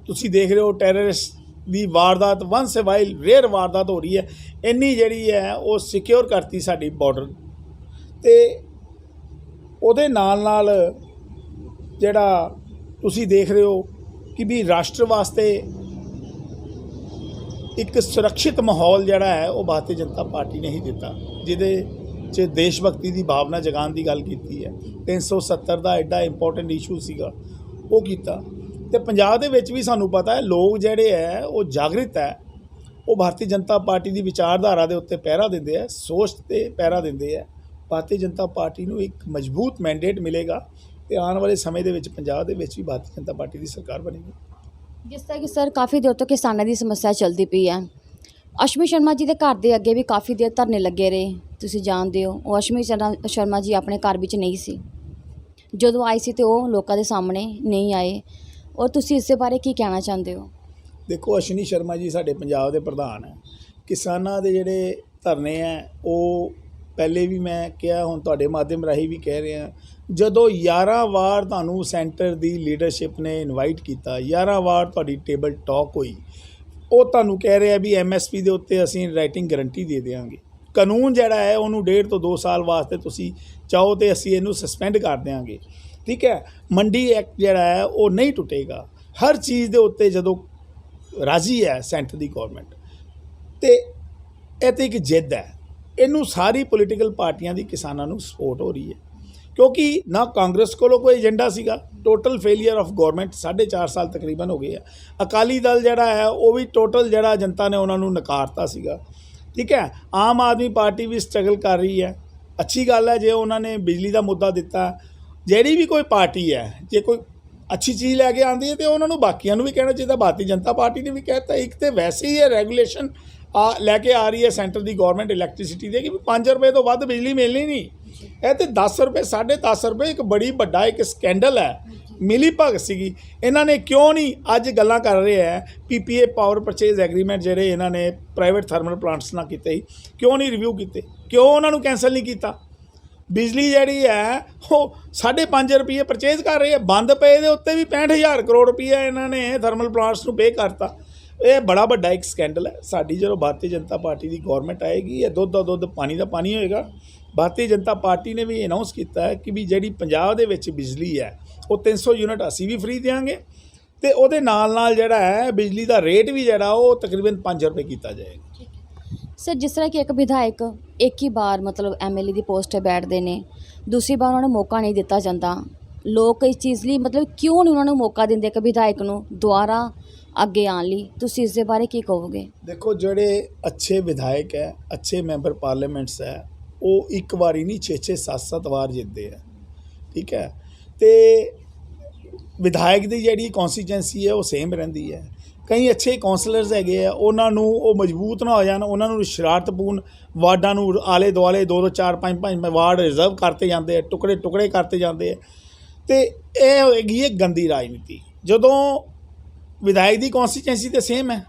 ਤੁਸੀਂ ਦੇਖ ਰਹੇ ਹੋ ਟੈਰਰਿਸਟ ਦੀ ਵਾਰਦਾਤ ਵਨਸ ਏ ਵਾਈਲ ਰੇਅਰ ਵਾਰਦਾਤ ਹੋ ਰਹੀ ਹੈ, ਇੰਨੀ ਜਿਹੜੀ ਹੈ ਉਹ ਸਿਕਿਉਰ ਕਰਤੀ ਸਾਡੀ ਬਾਰਡਰ। ਅਤੇ ਉਹਦੇ ਨਾਲ ਜਿਹੜਾ ਤੁਸੀਂ ਦੇਖ ਰਹੇ ਹੋ ਕਿ ਵੀ ਰਾਸ਼ਟਰ ਵਾਸਤੇ ਇੱਕ ਸੁਰੱਖਿਅਤ ਮਾਹੌਲ ਜਿਹੜਾ ਹੈ ਉਹ ਭਾਰਤੀ ਜਨਤਾ ਪਾਰਟੀ ਨੇ ਹੀ ਦਿੱਤਾ, ਜਿਹਦੇ 'ਚ ਦੇਸ਼ ਭਗਤੀ ਦੀ ਭਾਵਨਾ ਜਗਾਉਣ ਦੀ ਗੱਲ ਕੀਤੀ ਹੈ। 370 ਦਾ ਐਡਾ ਇੰਪੋਰਟੈਂਟ ਇਸ਼ੂ ਸੀਗਾ, ਉਹ ਕੀਤਾ। ਅਤੇ ਪੰਜਾਬ ਦੇ ਵਿੱਚ ਵੀ ਸਾਨੂੰ ਪਤਾ ਹੈ ਲੋਕ ਜਿਹੜੇ ਹੈ ਉਹ ਜਾਗਰਿਤ ਹੈ, ਉਹ ਭਾਰਤੀ ਜਨਤਾ ਪਾਰਟੀ ਦੀ ਵਿਚਾਰਧਾਰਾ ਦੇ ਉੱਤੇ ਪਹਿਰਾ ਦਿੰਦੇ ਹੈ, ਸੋਚ 'ਤੇ ਪਹਿਰਾ ਦਿੰਦੇ ਹੈ। ਭਾਰਤੀ ਜਨਤਾ ਪਾਰਟੀ ਨੂੰ ਇੱਕ ਮਜ਼ਬੂਤ ਮੈਂਡੇਟ ਮਿਲੇਗਾ ਅਤੇ ਆਉਣ ਵਾਲੇ ਸਮੇਂ ਦੇ ਵਿੱਚ ਪੰਜਾਬ ਦੇ ਵਿੱਚ ਵੀ ਭਾਰਤੀ ਜਨਤਾ ਪਾਰਟੀ ਦੀ ਸਰਕਾਰ ਬਣੇਗੀ। ਜਿਸ ਤਰ੍ਹਾਂ ਕਿ ਸਰ ਕਾਫੀ ਦੇਰ ਤੋਂ ਕਿਸਾਨਾਂ ਦੀ ਸਮੱਸਿਆ ਚੱਲਦੀ ਪਈ ਹੈ। ਅਸ਼ਮੀ ਸ਼ਰਮਾ ਜੀ ਦੇ ਘਰ ਦੇ ਅੱਗੇ ਵੀ ਕਾਫੀ ਦੇਰ ਧਰਨੇ ਲੱਗੇ ਰਹੇ, ਤੁਸੀਂ ਜਾਣਦੇ ਹੋ। ਉਹ ਅਸ਼ਮੀ ਸ਼ਰਮਾ ਜੀ ਆਪਣੇ ਘਰ ਵਿੱਚ ਨਹੀਂ ਸੀ, ਜਦੋਂ ਆਈ ਸੀ ਤੇ ਉਹ ਲੋਕਾਂ ਦੇ ਸਾਹਮਣੇ ਨਹੀਂ ਆਏ। ਔਰ ਤੁਸੀਂ ਇਸ ਦੇ ਬਾਰੇ ਕੀ ਕਹਿਣਾ ਚਾਹੁੰਦੇ ਹੋ? ਦੇਖੋ, ਅਸ਼ਵਨੀ ਸ਼ਰਮਾ ਜੀ ਸਾਡੇ ਪੰਜਾਬ ਦੇ ਪ੍ਰਧਾਨ ਹੈ। ਕਿਸਾਨਾਂ ਦੇ ਜਿਹੜੇ ਧਰਨੇ ਹੈ ਉਹ ਪਹਿਲੇ ਵੀ ਮੈਂ ਕਿਹਾ, ਹੁਣ ਤੁਹਾਡੇ ਮਾਧਿਅਮ ਰਾਹੀਂ ਵੀ ਕਹਿ ਰਹੇ ਹਾਂ। ਜਦੋਂ 11 ਵਾਰ ਤੁਹਾਨੂੰ ਸੈਂਟਰ ਦੀ ਲੀਡਰਸ਼ਿਪ ਨੇ ਇਨਵਾਈਟ ਕੀਤਾ, 11 ਵਾਰ ਤੁਹਾਡੀ ਟੇਬਲ ਟਾਕ ਹੋਈ, ਉਹ ਤੁਹਾਨੂੰ ਕਹਿ ਰਿਹਾ ਵੀ MSP ਦੇ ਉੱਤੇ ਅਸੀਂ ਰਾਈਟਿੰਗ ਗਰੰਟੀ ਦੇ ਦਿਆਂਗੇ। ਕਾਨੂੰਨ ਜਿਹੜਾ ਹੈ ਉਹਨੂੰ 1.5 ਤੋਂ 2 ਸਾਲ ਵਾਸਤੇ ਤੁਸੀਂ ਚਾਹੋ ਤਾਂ ਅਸੀਂ ਇਹਨੂੰ ਸਸਪੈਂਡ ਕਰ ਦਿਆਂਗੇ। ਠੀਕ ਹੈ, ਮੰਡੀ ਐਕਟ ਜਿਹੜਾ ਹੈ ਉਹ ਨਹੀਂ ਟੁੱਟੇਗਾ। ਹਰ ਚੀਜ਼ ਦੇ ਉੱਤੇ ਜਦੋਂ ਰਾਜ਼ੀ ਹੈ ਸੈਂਟਰ ਦੀ ਗੌਰਮੈਂਟ, ਅਤੇ ਇਹ ਤਾਂ ਇੱਕ ਜਿੱਦ ਹੈ। ਇਹਨੂੰ ਸਾਰੀ ਪੋਲੀਟੀਕਲ ਪਾਰਟੀਆਂ ਦੀ ਕਿਸਾਨਾਂ ਨੂੰ ਸਪੋਰਟ ਹੋ ਰਹੀ ਹੈ, ਕਿਉਂਕਿ ਨਾ ਕਾਂਗਰਸ ਕੋਲੋਂ ਕੋਈ ਏਜੰਡਾ ਸੀਗਾ। ਟੋਟਲ ਫੇਲੀਅਰ ਆਫ ਗੌਰਮੈਂਟ 4.5 ਸਾਲ ਤਕਰੀਬਨ ਹੋ ਗਏ ਆ। ਅਕਾਲੀ ਦਲ ਜਿਹੜਾ ਹੈ ਉਹ ਵੀ ਟੋਟਲ ਜਿਹੜਾ ਜਨਤਾ ਨੇ ਉਹਨਾਂ ਨੂੰ ਨਕਾਰਤਾ ਸੀਗਾ। ਠੀਕ ਹੈ, ਆਮ ਆਦਮੀ ਪਾਰਟੀ ਵੀ ਸਟਰਗਲ ਕਰ ਰਹੀ ਹੈ। ਅੱਛੀ ਗੱਲ ਹੈ ਜੇ ਉਹਨਾਂ ਨੇ ਬਿਜਲੀ ਦਾ ਮੁੱਦਾ ਦਿੱਤਾ। ਜਿਹੜੀ ਵੀ ਕੋਈ ਪਾਰਟੀ ਹੈ, ਜੇ ਕੋਈ ਅੱਛੀ ਚੀਜ਼ ਲੈ ਕੇ ਆਉਂਦੀ ਹੈ ਤਾਂ ਉਹਨਾਂ ਨੂੰ ਬਾਕੀਆਂ ਨੂੰ ਵੀ ਕਹਿਣਾ ਚਾਹੀਦਾ। ਭਾਰਤੀ ਜਨਤਾ ਪਾਰਟੀ ਨੇ ਵੀ ਕਹਿਤਾ। ਇੱਕ ਤਾਂ ਵੈਸੇ ਹੀ ਇਹ ਰੈਗੂਲੇਸ਼ਨ ਲੈ ਕੇ ਆ ਰਹੀ ਹੈ ਸੈਂਟਰ ਦੀ ਗੌਰਮੈਂਟ ਇਲੈਕਟ੍ਰਿਸਿਟੀ ਦੇ, ਕਿ 5 ਰੁਪਏ ਤੋਂ ਵੱਧ ਬਿਜਲੀ ਮਿਲਣੀ ਨਹੀਂ। ਇਹ ਤਾਂ 10 ਰੁਪਏ 10.5 ਰੁਪਏ ਇੱਕ ਬੜੀ ਵੱਡਾ ਇੱਕ ਸਕੈਂਡਲ ਹੈ, ਮਿਲੀ ਭਗਤ ਸੀਗੀ। ਇਹਨਾਂ ਨੇ ਕਿਉਂ ਨਹੀਂ ਅੱਜ ਗੱਲਾਂ ਕਰ ਰਹੇ ਹੈ PPA ਪਾਵਰ ਪਰਚੇਜ਼ ਐਗਰੀਮੈਂਟ ਜਿਹੜੇ ਇਹਨਾਂ ਨੇ ਪ੍ਰਾਈਵੇਟ ਥਰਮਲ ਪਲਾਂਟਸ ਨਾਲ ਕੀਤੇ ਸੀ, ਕਿਉਂ ਨਹੀਂ ਰਿਵਿਊ ਕੀਤੇ? ਕਿਉਂ ਉਹਨਾਂ ਨੂੰ ਕੈਂਸਲ ਨਹੀਂ ਕੀਤਾ? ਬਿਜਲੀ ਜਿਹੜੀ ਹੈ ਉਹ 5.5 ਰੁਪਏ ਪਰਚੇਜ਼ ਕਰ ਰਹੀ ਹੈ। ਬੰਦ ਪਏ ਦੇ ਉੱਤੇ ਵੀ 65,000 ਕਰੋੜ ਰੁਪਈਆ ਇਹਨਾਂ ਨੇ ਥਰਮਲ ਪਲਾਂਟਸ ਨੂੰ ਪੇ ਕਰਤਾ। ਇਹ ਬੜਾ ਵੱਡਾ ਇੱਕ ਸਕੈਂਡਲ ਹੈ। ਸਾਡੀ ਜਦੋਂ ਭਾਰਤੀ ਜਨਤਾ ਪਾਰਟੀ ਦੀ ਗੌਰਮੈਂਟ ਆਏਗੀ, ਇਹ ਦੁੱਧ ਦਾ ਦੁੱਧ ਪਾਣੀ ਦਾ ਪਾਣੀ ਹੋਏਗਾ। ਭਾਰਤੀ ਜਨਤਾ ਪਾਰਟੀ ਨੇ ਵੀ ਅਨਾਊਂਸ ਕੀਤਾ ਹੈ ਕਿ ਵੀ ਜਿਹੜੀ ਪੰਜਾਬ ਦੇ ਵਿੱਚ ਬਿਜਲੀ ਹੈ ਉਹ 300 ਯੂਨਿਟ ਅਸੀਂ ਵੀ ਫ੍ਰੀ ਦੇਵਾਂਗੇ, ਤੇ ਉਹਦੇ ਨਾਲ ਜਿਹੜਾ ਹੈ ਬਿਜਲੀ ਦਾ ਰੇਟ ਵੀ ਜਿਹੜਾ ਉਹ ਤਕਰੀਬਨ 5 ਰੁਪਏ ਕੀਤਾ ਜਾਏਗਾ। ਸਰ ਜਿਸ ਤਰ੍ਹਾਂ ਕਿ ਇੱਕ ਵਿਧਾਇਕ ਇੱਕ ਹੀ ਵਾਰ ਮਤਲਬ ਐਮਐਲਏ ਦੀ ਪੋਸਟ 'ਤੇ ਬੈਠਦੇ ਨੇ, ਦੂਸਰੀ ਵਾਰ ਉਹਨਾਂ ਨੂੰ ਮੌਕਾ ਨਹੀਂ ਦਿੱਤਾ ਜਾਂਦਾ। ਲੋਕ ਇਸ ਚੀਜ਼ ਲਈ ਮਤਲਬ ਕਿਉਂ ਨਹੀਂ ਉਹਨਾਂ ਨੂੰ ਮੌਕਾ ਦਿੰਦੇ ਕਿ ਵਿਧਾਇਕ ਨੂੰ ਦੁਬਾਰਾ ਅੱਗੇ ਆਉਣ ਲਈ? ਤੁਸੀਂ ਇਸ ਦੇ ਬਾਰੇ ਕੀ ਕਹੋਗੇ? ਦੇਖੋ, ਜਿਹੜੇ ਅੱਛੇ ਵਿਧਾਇਕ ਹੈ, ਅੱਛੇ ਮੈਂਬਰ ਪਾਰਲੀਮੈਂਟਸ ਹੈ, ਉਹ ਇੱਕ ਵਾਰੀ ਨਹੀਂ 6-6 7-7 ਵਾਰ ਜਿੱਤਦੇ ਹੈ। ਠੀਕ ਹੈ, ਤੇ ਵਿਧਾਇਕ ਦੀ ਜਿਹੜੀ ਕੌਂਸਟੀਚੁਐਂਸੀ ਹੈ ਉਹ ਸੇਮ ਰਹਿੰਦੀ ਹੈ। ਕਈ ਅੱਛੇ ਕੌਂਸਲਰਸ ਹੈਗੇ ਆ, ਉਹਨਾਂ ਨੂੰ ਉਹ ਮਜ਼ਬੂਤ ਨਾ ਹੋ ਜਾਣ, ਉਹਨਾਂ ਨੂੰ ਸ਼ਰਾਰਤਪੂਰਨ ਵਾਰਡਾਂ ਨੂੰ ਆਲੇ ਦੁਆਲੇ 2-2 4-5 ਵਾਰਡ ਰਿਜ਼ਰਵ ਕਰਤੇ ਜਾਂਦੇ ਆ, ਟੁਕੜੇ ਕਰਤੇ ਜਾਂਦੇ ਆ, ਤੇ ਇਹ ਹੋਏਗੀ ਇੱਕ ਗੰਦੀ ਰਾਜਨੀਤੀ। ਜਦੋਂ ਵਿਧਾਇਕ ਦੀ ਕੌਂਸਟੀਚੁਐਂਸੀ ਤਾਂ ਸੇਮ ਹੈ,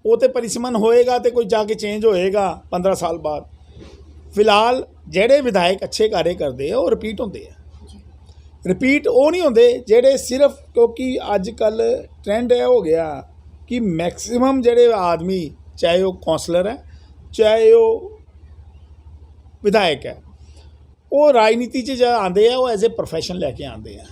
ਉਹ ਤੇ ਪਰਿਸਮਨ ਹੋਏਗਾ ਤੇ ਕੋਈ ਜਾ ਕੇ ਚੇਂਜ ਹੋਏਗਾ 15 ਸਾਲ ਬਾਅਦ। ਫਿਲਹਾਲ ਜਿਹੜੇ ਵਿਧਾਇਕ ਅੱਛੇ ਕਾਰਜ ਕਰਦੇ ਆ ਉਹ ਰਿਪੀਟ ਹੁੰਦੇ ਆ। ਰਿਪੀਟ ਉਹ ਨਹੀਂ ਹੁੰਦੇ ਜਿਹੜੇ ਸਿਰਫ, ਕਿਉਂਕਿ ਅੱਜ ਕੱਲ੍ਹ ਟ੍ਰੈਂਡ ਇਹ ਹੋ ਗਿਆ ਕਿ ਮੈਕਸਿਮਮ ਜਿਹੜੇ ਆਦਮੀ, ਚਾਹੇ ਉਹ ਕੌਂਸਲਰ ਹੈ ਚਾਹੇ ਉਹ ਵਿਧਾਇਕ ਹੈ, ਉਹ ਰਾਜਨੀਤੀ 'ਚ ਜਦ ਆਉਂਦੇ ਆ ਉਹ ਐਜ਼ ਏ ਪ੍ਰੋਫੈਸ਼ਨ ਲੈ ਕੇ ਆਉਂਦੇ ਆ।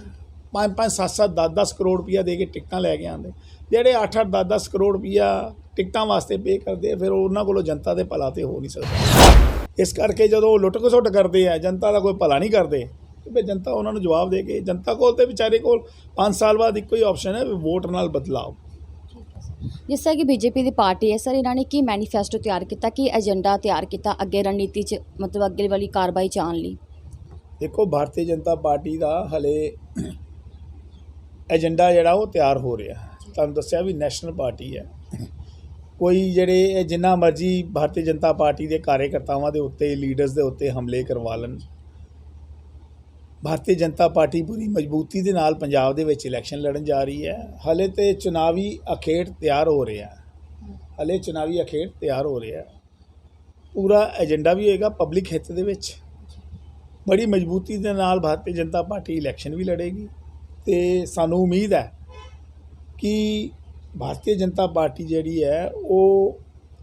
5-5 7-7 10-10 ਕਰੋੜ ਰੁਪਈਆ ਦੇ ਕੇ ਟਿਕਟਾਂ ਲੈ ਕੇ ਆਉਂਦੇ। ਜਿਹੜੇ 8-8 10-10 ਕਰੋੜ ਰੁਪਈਆ ਟਿਕਟਾਂ ਵਾਸਤੇ ਪੇ ਕਰਦੇ ਆ, ਫਿਰ ਉਹਨਾਂ ਕੋਲੋਂ ਜਨਤਾ ਦੇ ਭਲਾ ਤੇ ਹੋ ਨਹੀਂ ਸਕਦਾ। ਇਸ ਕਰਕੇ ਜਦੋਂ ਲੁੱਟ ਖਸੁੱਟ ਕਰਦੇ ਆ, ਜਨਤਾ ਦਾ ਕੋਈ ਭਲਾ ਨਹੀਂ ਕਰਦੇ, ਤੇ ਫਿਰ ਜਨਤਾ ਉਹਨਾਂ ਨੂੰ ਜਵਾਬ ਦੇ ਕੇ, ਜਨਤਾ ਕੋਲ ਤੇ ਵਿਚਾਰੇ ਕੋਲ 5 ਸਾਲ ਬਾਅਦ ਇੱਕੋ ਹੀ ਆਪਸ਼ਨ ਹੈ, ਵੋਟ ਨਾਲ ਬਦਲਾਓ। ਜਿਸ ਤਰ੍ਹਾਂ ਕਿ ਬੀਜੇਪੀ ਦੀ ਪਾਰਟੀ ਹੈ ਸਰ, ਇਹਨਾਂ ਨੇ ਕੀ ਮੈਨੀਫੈਸਟੋ ਤਿਆਰ ਕੀਤਾ, ਕੀ ਏਜੰਡਾ ਤਿਆਰ ਕੀਤਾ ਅੱਗੇ ਰਣਨੀਤੀ 'ਚ, ਮਤਲਬ ਅੱਗੇ ਵਾਲੀ ਕਾਰਵਾਈ 'ਚ ਆਉਣ ਲਈ? ਦੇਖੋ, ਭਾਰਤੀ ਜਨਤਾ ਪਾਰਟੀ ਦਾ ਹਲੇ ਏਜੰਡਾ ਜਿਹੜਾ ਉਹ ਤਿਆਰ ਹੋ ਰਿਹਾ। ਤੁਹਾਨੂੰ ਦੱਸਿਆ ਵੀ ਨੈਸ਼ਨਲ ਪਾਰਟੀ ਹੈ। ਕੋਈ ਜਿਹੜੇ ਜਿੰਨਾ ਮਰਜ਼ੀ ਭਾਰਤੀ ਜਨਤਾ ਪਾਰਟੀ ਦੇ ਕਾਰਜਕਰਤਾਵਾਂ ਦੇ ਉੱਤੇ, ਲੀਡਰਸ ਦੇ ਉੱਤੇ ਹਮਲੇ ਕਰਵਾ ਲੈਣ, ਭਾਰਤੀ ਜਨਤਾ ਪਾਰਟੀ ਪੂਰੀ ਮਜ਼ਬੂਤੀ ਦੇ ਨਾਲ ਪੰਜਾਬ ਦੇ ਵਿੱਚ ਇਲੈਕਸ਼ਨ ਲੜਨ ਜਾ ਰਹੀ ਹੈ। ਹਲੇ ਤੇ ਚੁਣਾਵੀ ਅਖੇੜ ਤਿਆਰ ਹੋ ਰਿਹਾ, ਪੂਰਾ ਏਜੰਡਾ ਵੀ ਹੋਏਗਾ ਪਬਲਿਕ ਹਿੱਤ ਦੇ ਵਿੱਚ। ਬੜੀ ਮਜ਼ਬੂਤੀ ਦੇ ਨਾਲ ਭਾਰਤੀ ਜਨਤਾ ਪਾਰਟੀ ਇਲੈਕਸ਼ਨ ਵੀ ਲੜੇਗੀ, ਤੇ ਸਾਨੂੰ ਉਮੀਦ ਹੈ ਕਿ ਭਾਰਤੀ ਜਨਤਾ ਪਾਰਟੀ ਜਿਹੜੀ ਹੈ ਉਹ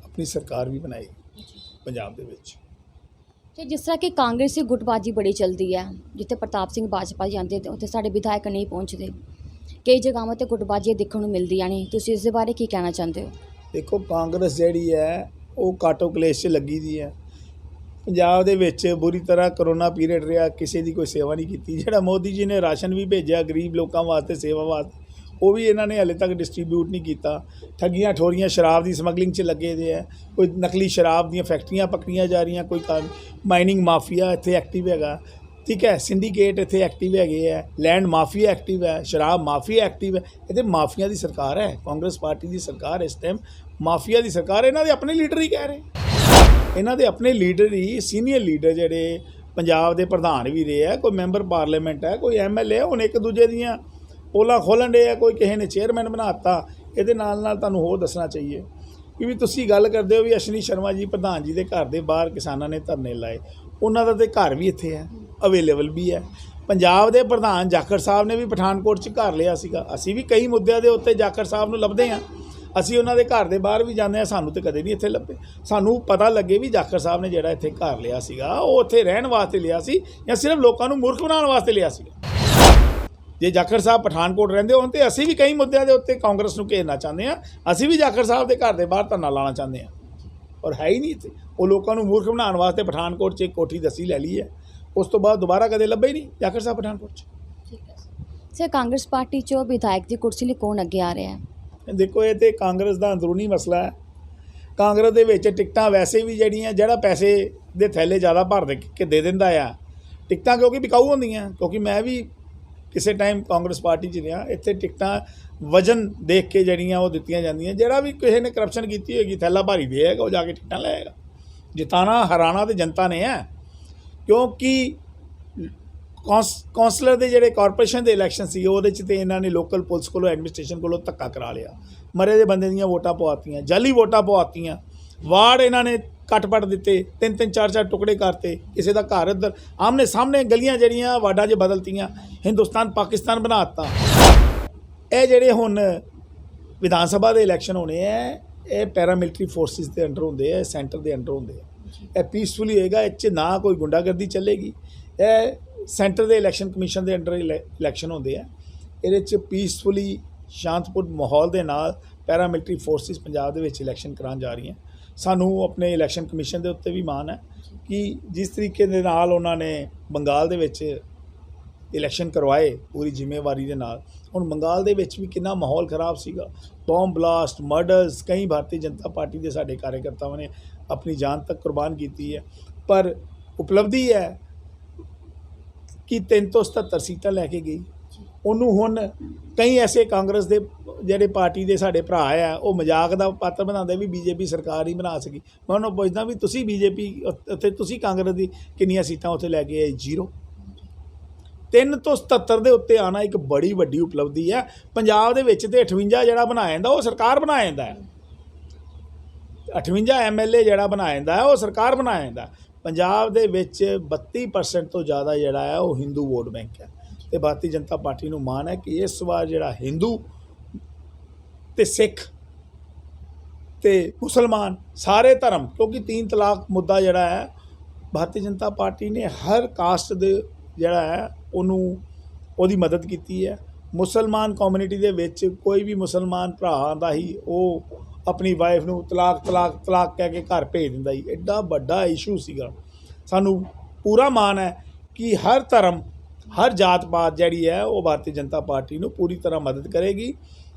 ਆਪਣੀ ਸਰਕਾਰ ਵੀ ਬਣਾਏਗੀ ਪੰਜਾਬ ਦੇ ਵਿੱਚ। ਤੇ ਜਿਸ ਤਰ੍ਹਾਂ ਕਿ ਕਾਂਗਰਸੀ ਗੁੱਟਬਾਜੀ ਬੜੀ ਚੱਲਦੀ ਹੈ, ਜਿੱਥੇ ਪ੍ਰਤਾਪ ਸਿੰਘ ਬਾਜਪਾ ਜਾਂਦੇ ਤੇ ਉੱਥੇ ਸਾਡੇ ਵਿਧਾਇਕ ਨਹੀਂ ਪਹੁੰਚਦੇ, ਕਈ ਜਗ੍ਹਾਵਾਂ 'ਤੇ ਗੁੱਟਬਾਜ਼ੀਆਂ ਦੇਖਣ ਨੂੰ ਮਿਲਦੀਆਂ ਨੇ, ਤੁਸੀਂ ਇਸ ਦੇ ਬਾਰੇ ਕੀ ਕਹਿਣਾ ਚਾਹੁੰਦੇ ਹੋ? ਦੇਖੋ, ਕਾਂਗਰਸ ਜਿਹੜੀ ਹੈ ਉਹ ਕਾਟੋ ਕਲੇਸ਼ 'ਚ ਲੱਗੀ ਦੀ ਹੈ। ਪੰਜਾਬ ਦੇ ਵਿੱਚ ਬੁਰੀ ਤਰ੍ਹਾਂ ਕਰੋਨਾ ਪੀਰੀਅਡ ਰਿਹਾ, ਕਿਸੇ ਦੀ ਕੋਈ ਸੇਵਾ ਨਹੀਂ ਕੀਤੀ। ਜਿਹੜਾ ਮੋਦੀ ਜੀ ਨੇ ਰਾਸ਼ਨ ਵੀ ਭੇਜਿਆ ਗਰੀਬ ਲੋਕਾਂ ਵਾਸਤੇ, ਸੇਵਾ ਵਾਸਤੇ, ਉਹ ਵੀ ਇਹਨਾਂ ਨੇ ਹਾਲੇ ਤੱਕ ਡਿਸਟਰੀਬਿਊਟ ਨਹੀਂ ਕੀਤਾ। ਠੱਗੀਆਂ ਠੋਰੀਆਂ ਸ਼ਰਾਬ ਦੀ ਸਮਗਲਿੰਗ 'ਚ ਲੱਗੇ ਦੇ ਹੈ। ਕੋਈ ਨਕਲੀ ਸ਼ਰਾਬ ਦੀਆਂ ਫੈਕਟਰੀਆਂ ਪਕੜੀਆਂ ਜਾ ਰਹੀਆਂ, ਕੋਈ ਮਾਈਨਿੰਗ ਮਾਫੀਆ ਇੱਥੇ ਐਕਟਿਵ ਹੈਗਾ। ਠੀਕ ਹੈ, ਸਿੰਡੀਕੇਟ ਇੱਥੇ ਐਕਟਿਵ ਹੈਗੇ ਹੈ, ਲੈਂਡ ਮਾਫੀਆ ਐਕਟਿਵ ਹੈ, ਸ਼ਰਾਬ ਮਾਫੀਆ ਐਕਟਿਵ ਹੈ। ਇਹ ਤਾਂ ਮਾਫੀਆ ਦੀ ਸਰਕਾਰ ਹੈ, ਕਾਂਗਰਸ ਪਾਰਟੀ ਦੀ ਸਰਕਾਰ ਇਸ ਟਾਈਮ ਮਾਫੀਆ ਦੀ ਸਰਕਾਰ। ਇਹਨਾਂ ਦੇ ਆਪਣੇ ਲੀਡਰ ਹੀ ਕਹਿ ਰਹੇ, ਇਹਨਾਂ ਦੇ ਆਪਣੇ ਲੀਡਰ ਹੀ, ਸੀਨੀਅਰ ਲੀਡਰ ਜਿਹੜੇ ਪੰਜਾਬ ਦੇ ਪ੍ਰਧਾਨ ਵੀ ਰਹੇ ਆ, ਕੋਈ ਮੈਂਬਰ ਪਾਰਲੀਮੈਂਟ ਹੈ, ਕੋਈ ਐਮਐਲਏ, ਹੁਣ ਇੱਕ ਦੂਜੇ ਦੀਆਂ ਪੋਲਾਂ ਖੋਲ੍ਹਣ ਡੇ ਆ। ਕੋਈ ਕਿਸੇ ਨੇ ਚੇਅਰਮੈਨ ਬਣਾ ਦਿੱਤਾ। ਇਹਦੇ ਨਾਲ ਤੁਹਾਨੂੰ ਹੋਰ ਦੱਸਣਾ ਚਾਹੀਏ ਕਿ ਵੀ ਤੁਸੀਂ ਗੱਲ ਕਰਦੇ ਹੋ ਵੀ ਅਸ਼ਵਨੀ ਸ਼ਰਮਾ ਜੀ ਪ੍ਰਧਾਨ ਜੀ ਦੇ ਘਰ ਦੇ ਬਾਹਰ ਕਿਸਾਨਾਂ ਨੇ ਧਰਨੇ ਲਾਏ, ਉਹਨਾਂ ਦਾ ਤੇ ਘਰ ਵੀ ਇੱਥੇ ਹੈ, ਅਵੇਲੇਬਲ ਵੀ ਹੈ। ਪੰਜਾਬ ਦੇ ਪ੍ਰਧਾਨ ਜਾਖੜ ਸਾਹਿਬ ਨੇ ਵੀ ਪਠਾਨਕੋਟ 'ਚ ਘਰ ਲਿਆ ਸੀਗਾ। ਅਸੀਂ ਵੀ ਕਈ ਮੁੱਦਿਆਂ ਦੇ ਉੱਤੇ ਜਾਖੜ ਸਾਹਿਬ ਨੂੰ ਲੱਭਦੇ ਹਾਂ, ਅਸੀਂ ਉਹਨਾਂ ਦੇ ਘਰ ਦੇ ਬਾਹਰ ਵੀ ਜਾਂਦੇ ਹਾਂ, ਸਾਨੂੰ ਤਾਂ ਕਦੇ ਨਹੀਂ ਇੱਥੇ ਲੱਭੇ। ਸਾਨੂੰ ਪਤਾ ਲੱਗੇ ਵੀ ਜਾਖੜ ਸਾਹਿਬ ਨੇ ਜਿਹੜਾ ਇੱਥੇ ਘਰ ਲਿਆ ਸੀਗਾ ਉਹ ਉੱਥੇ ਰਹਿਣ ਵਾਸਤੇ ਲਿਆ ਸੀ ਜਾਂ ਸਿਰਫ ਲੋਕਾਂ ਨੂੰ ਮੂਰਖ ਬਣਾਉਣ ਵਾਸਤੇ ਲਿਆ ਸੀਗਾ। ਜੇ ਜਾਖੜ ਸਾਹਿਬ ਪਠਾਨਕੋਟ ਰਹਿੰਦੇ ਹੋਣ ਤਾਂ ਅਸੀਂ ਵੀ ਕਈ ਮੁੱਦਿਆਂ ਦੇ ਉੱਤੇ ਕਾਂਗਰਸ ਨੂੰ ਘੇਰਨਾ ਚਾਹੁੰਦੇ ਹਾਂ, ਅਸੀਂ ਵੀ ਜਾਖੜ ਸਾਹਿਬ ਦੇ ਘਰ ਦੇ ਬਾਹਰ ਧਰਨਾ ਲਾਉਣਾ ਚਾਹੁੰਦੇ ਹਾਂ, ਔਰ ਹੈ ਹੀ ਨਹੀਂ ਇੱਥੇ। ਉਹ ਲੋਕਾਂ ਨੂੰ ਮੂਰਖ ਬਣਾਉਣ ਵਾਸਤੇ ਪਠਾਨਕੋਟ 'ਚ ਇੱਕ ਕੋਠੀ ਦੱਸੀ ਲੈ ਲਈ ਹੈ, ਉਸ ਤੋਂ ਬਾਅਦ ਦੁਬਾਰਾ ਕਦੇ ਲੱਭੇ ਹੀ ਨਹੀਂ ਜਾਖੜ ਸਾਹਿਬ ਪਠਾਨਕੋਟ 'ਚ। ਠੀਕ ਹੈ ਸਰ, ਕਾਂਗਰਸ ਪਾਰਟੀ 'ਚੋਂ ਵਿਧਾਇਕ ਦੀ ਕੁਰਸੀ ਲਈ ਕੌਣ ਅੱਗੇ ਆ ਰਿਹਾ ਹੈ? ਦੇਖੋ, ਇਹ ਤਾਂ ਕਾਂਗਰਸ ਦਾ ਅੰਦਰੂਨੀ ਮਸਲਾ ਹੈ। ਕਾਂਗਰਸ ਦੇ ਵਿੱਚ ਟਿਕਟਾਂ ਵੈਸੇ ਵੀ ਜਿਹੜੀਆਂ, ਜਿਹੜਾ ਪੈਸੇ ਦੇ ਥੈਲੇ ਜ਼ਿਆਦਾ ਭਰ ਦੇ ਦਿੰਦਾ ਆ ਟਿਕਟਾਂ, ਕਿਉਂਕਿ ਵਿਕਾਊ ਹੁੰਦੀਆਂ। ਕਿਉਂਕਿ ਮੈਂ ਵੀ ਕਿਸੇ ਟਾਈਮ ਕਾਂਗਰਸ ਪਾਰਟੀ 'ਚ ਰਿਹਾ, ਇੱਥੇ ਟਿਕਟਾਂ ਵਜਨ ਦੇਖ ਕੇ ਜਿਹੜੀਆਂ ਉਹ ਦਿੱਤੀਆਂ ਜਾਂਦੀਆਂ। ਜਿਹੜਾ ਵੀ ਕਿਸੇ ਨੇ ਕਰਪਸ਼ਨ ਕੀਤੀ ਹੋਏਗੀ, ਥੈਲਾ ਭਾਰੀ ਦੇਗਾ, ਉਹ ਜਾ ਕੇ ਟਿਕਟਾਂ ਲਏਗਾ। ਜਿਤਾਣਾ ਹਰਾਣਾ ਤਾਂ ਜਨਤਾ ਨੇ ਹੈ, ਕਿਉਂਕਿ ਕੌਂਸਲਰ ਦੇ ਜਿਹੜੇ ਕਾਰਪੋਰੇਸ਼ਨ ਦੇ ਇਲੈਕਸ਼ਨ ਸੀ ਉਹਦੇ 'ਚ ਤਾਂ ਇਹਨਾਂ ਨੇ ਲੋਕਲ ਪੁਲਿਸ ਕੋਲੋਂ, ਐਡਮਿਨਿਸਟ੍ਰੇਸ਼ਨ ਕੋਲੋਂ ਧੱਕਾ ਕਰਾ ਲਿਆ। ਮਰੇ ਦੇ ਬੰਦੇ ਦੀਆਂ ਵੋਟਾਂ ਪਵਾਤੀਆਂ, ਜਾਲੀ ਵੋਟਾਂ ਪਵਾਤੀਆਂ, ਵਾਰਡ ਇਹਨਾਂ ਨੇ ਕੱਟ-ਪੱਟ ਦਿੱਤੇ, 3-3 4-4 ਟੁਕੜੇ ਕਰਤੇ। ਕਿਸੇ ਦਾ ਘਰ ਇੱਧਰ ਆਮਨੇ ਸਾਹਮਣੇ ਗਲੀਆਂ ਜਿਹੜੀਆਂ ਵਾਰਡਾਂ 'ਚ ਬਦਲਤੀਆਂ, ਹਿੰਦੁਸਤਾਨ ਪਾਕਿਸਤਾਨ ਬਣਾ ਦਿੱਤਾ। ਇਹ ਜਿਹੜੇ ਹੁਣ ਵਿਧਾਨ ਸਭਾ ਦੇ ਇਲੈਕਸ਼ਨ ਹੋਣੇ ਹੈ, ਇਹ ਪੈਰਾਮਿਲਟਰੀ ਫੋਰਸਿਸ ਦੇ ਅੰਡਰ ਹੁੰਦੇ ਆ, ਸੈਂਟਰ ਦੇ ਅੰਡਰ ਹੁੰਦੇ ਆ। ਇਹ ਪੀਸਫੁਲੀ ਹੋਏਗਾ, ਇਹ 'ਚ ਨਾ ਕੋਈ ਗੁੰਡਾਗਰਦੀ ਚੱਲੇਗੀ। ਇਹ ਸੈਂਟਰ ਦੇ ਇਲੈਕਸ਼ਨ ਕਮਿਸ਼ਨ ਦੇ ਅੰਡਰ ਇਲੈਕਸ਼ਨ ਹੁੰਦੇ ਆ, ਇਹਦੇ 'ਚ ਪੀਸਫੁਲੀ ਸ਼ਾਂਤਪੂਰਨ ਮਾਹੌਲ ਦੇ ਨਾਲ ਪੈਰਾਮਿਲਟਰੀ ਫੋਰਸਿਸ ਪੰਜਾਬ ਦੇ ਵਿੱਚ ਇਲੈਕਸ਼ਨ ਕਰਾਉਣ ਜਾ ਰਹੀਆਂ। ਸਾਨੂੰ ਆਪਣੇ ਇਲੈਕਸ਼ਨ ਕਮਿਸ਼ਨ ਦੇ ਉੱਤੇ ਵੀ ਮਾਣ ਹੈ ਕਿ ਜਿਸ ਤਰੀਕੇ ਦੇ ਨਾਲ ਉਹਨਾਂ ਨੇ ਬੰਗਾਲ ਦੇ ਵਿੱਚ ਇਲੈਕਸ਼ਨ ਕਰਵਾਏ ਪੂਰੀ ਜ਼ਿੰਮੇਵਾਰੀ ਦੇ ਨਾਲ। ਹੁਣ ਬੰਗਾਲ ਦੇ ਵਿੱਚ ਵੀ ਕਿੰਨਾ ਮਾਹੌਲ ਖਰਾਬ ਸੀਗਾ, ਬੌਮ ਬਲਾਸਟ, ਮਰਡਰਸ, ਕਈ ਭਾਰਤੀ ਜਨਤਾ ਪਾਰਟੀ ਦੇ ਸਾਡੇ ਕਾਰਜਕਰਤਾਵਾਂ ਨੇ ਆਪਣੀ ਜਾਨ ਤੱਕ ਕੁਰਬਾਨ ਕੀਤੀ ਹੈ। ਪਰ ਉਪਲਬਧੀ ਹੈ ਕਿ 3 ਤੋਂ 77 ਸੀਟਾਂ ਲੈ ਕੇ ਗਈ। ਉਹਨੂੰ ਹੁਣ ਕਈ ਐਸੇ ਕਾਂਗਰਸ ਦੇ ਜਿਹੜੇ ਪਾਰਟੀ ਦੇ ਸਾਡੇ ਭਰਾ ਆ ਉਹ ਮਜ਼ਾਕ ਦਾ ਪਾਤਰ ਬਣਾਉਂਦੇ ਵੀ ਬੀਜੇਪੀ ਸਰਕਾਰ ਹੀ ਬਣਾ ਸਕੀ। ਮੈਂ ਉਹਨਾਂ ਨੂੰ ਪੁੱਛਦਾ ਵੀ ਤੁਸੀਂ ਬੀਜੇਪੀ ਉੱਥੇ ਤੁਸੀਂ ਕਾਂਗਰਸ ਦੀ ਕਿੰਨੀਆਂ ਸੀਟਾਂ ਉੱਥੇ ਲੈ ਕੇ ਆਏ? 0। 3 ਤੋਂ 77 ਦੇ ਉੱਤੇ ਆਉਣਾ ਇੱਕ ਬੜੀ ਵੱਡੀ ਉਪਲਬਧੀ ਹੈ। ਪੰਜਾਬ ਦੇ ਵਿੱਚ ਤੇ 58 ਜਿਹੜਾ ਬਣਾਇਆ ਜਾਂਦਾ ਉਹ ਸਰਕਾਰ ਬਣਾਇਆ ਜਾਂਦਾ ਹੈ। 58 MLA ਜਿਹੜਾ ਬਣਾਇਆ ਜਾਂਦਾ ਹੈ ਉਹ ਸਰਕਾਰ ਬਣਾਇਆ ਜਾਂਦਾ। ਪੰਜਾਬ ਦੇ ਵਿੱਚ 32% ਤੋਂ ਜ਼ਿਆਦਾ ਜਿਹੜਾ ਹੈ ਉਹ ਹਿੰਦੂ ਵੋਟ ਬੈਂਕ ਹੈ ਅਤੇ ਭਾਰਤੀ ਜਨਤਾ ਪਾਰਟੀ ਨੂੰ ਮਾਣ ਹੈ ਕਿ ਇਸ ਵਾਰ ਜਿਹੜਾ ਹਿੰਦੂ ਅਤੇ ਸਿੱਖ ਅਤੇ ਮੁਸਲਮਾਨ ਸਾਰੇ ਧਰਮ, ਕਿਉਂਕਿ 3 ਤਲਾਕ ਮੁੱਦਾ ਜਿਹੜਾ ਹੈ ਭਾਰਤੀ ਜਨਤਾ ਪਾਰਟੀ ਨੇ ਹਰ ਕਾਸਟ ਦੇ ਜਿਹੜਾ ਹੈ ਉਹਦੀ ਮਦਦ ਕੀਤੀ ਹੈ। ਮੁਸਲਮਾਨ ਕਮਿਊਨਿਟੀ ਦੇ ਵਿੱਚ ਕੋਈ ਵੀ ਮੁਸਲਮਾਨ ਭਰਾ ਆਉਂਦਾ ਹੀ ਉਹ ਆਪਣੀ ਵਾਈਫ ਨੂੰ ਤਲਾਕ ਕਹਿ ਕੇ ਘਰ ਭੇਜ ਦਿੰਦਾ ਸੀ। ਐਡਾ ਵੱਡਾ ਇਸ਼ੂ ਸੀਗਾ। ਸਾਨੂੰ ਪੂਰਾ ਮਾਣ ਹੈ ਕਿ ਹਰ ਧਰਮ, ਹਰ ਜਾਤ ਪਾਤ ਜਿਹੜੀ ਹੈ ਉਹ ਭਾਰਤੀ ਜਨਤਾ ਪਾਰਟੀ ਨੂੰ ਪੂਰੀ ਤਰ੍ਹਾਂ ਮਦਦ ਕਰੇਗੀ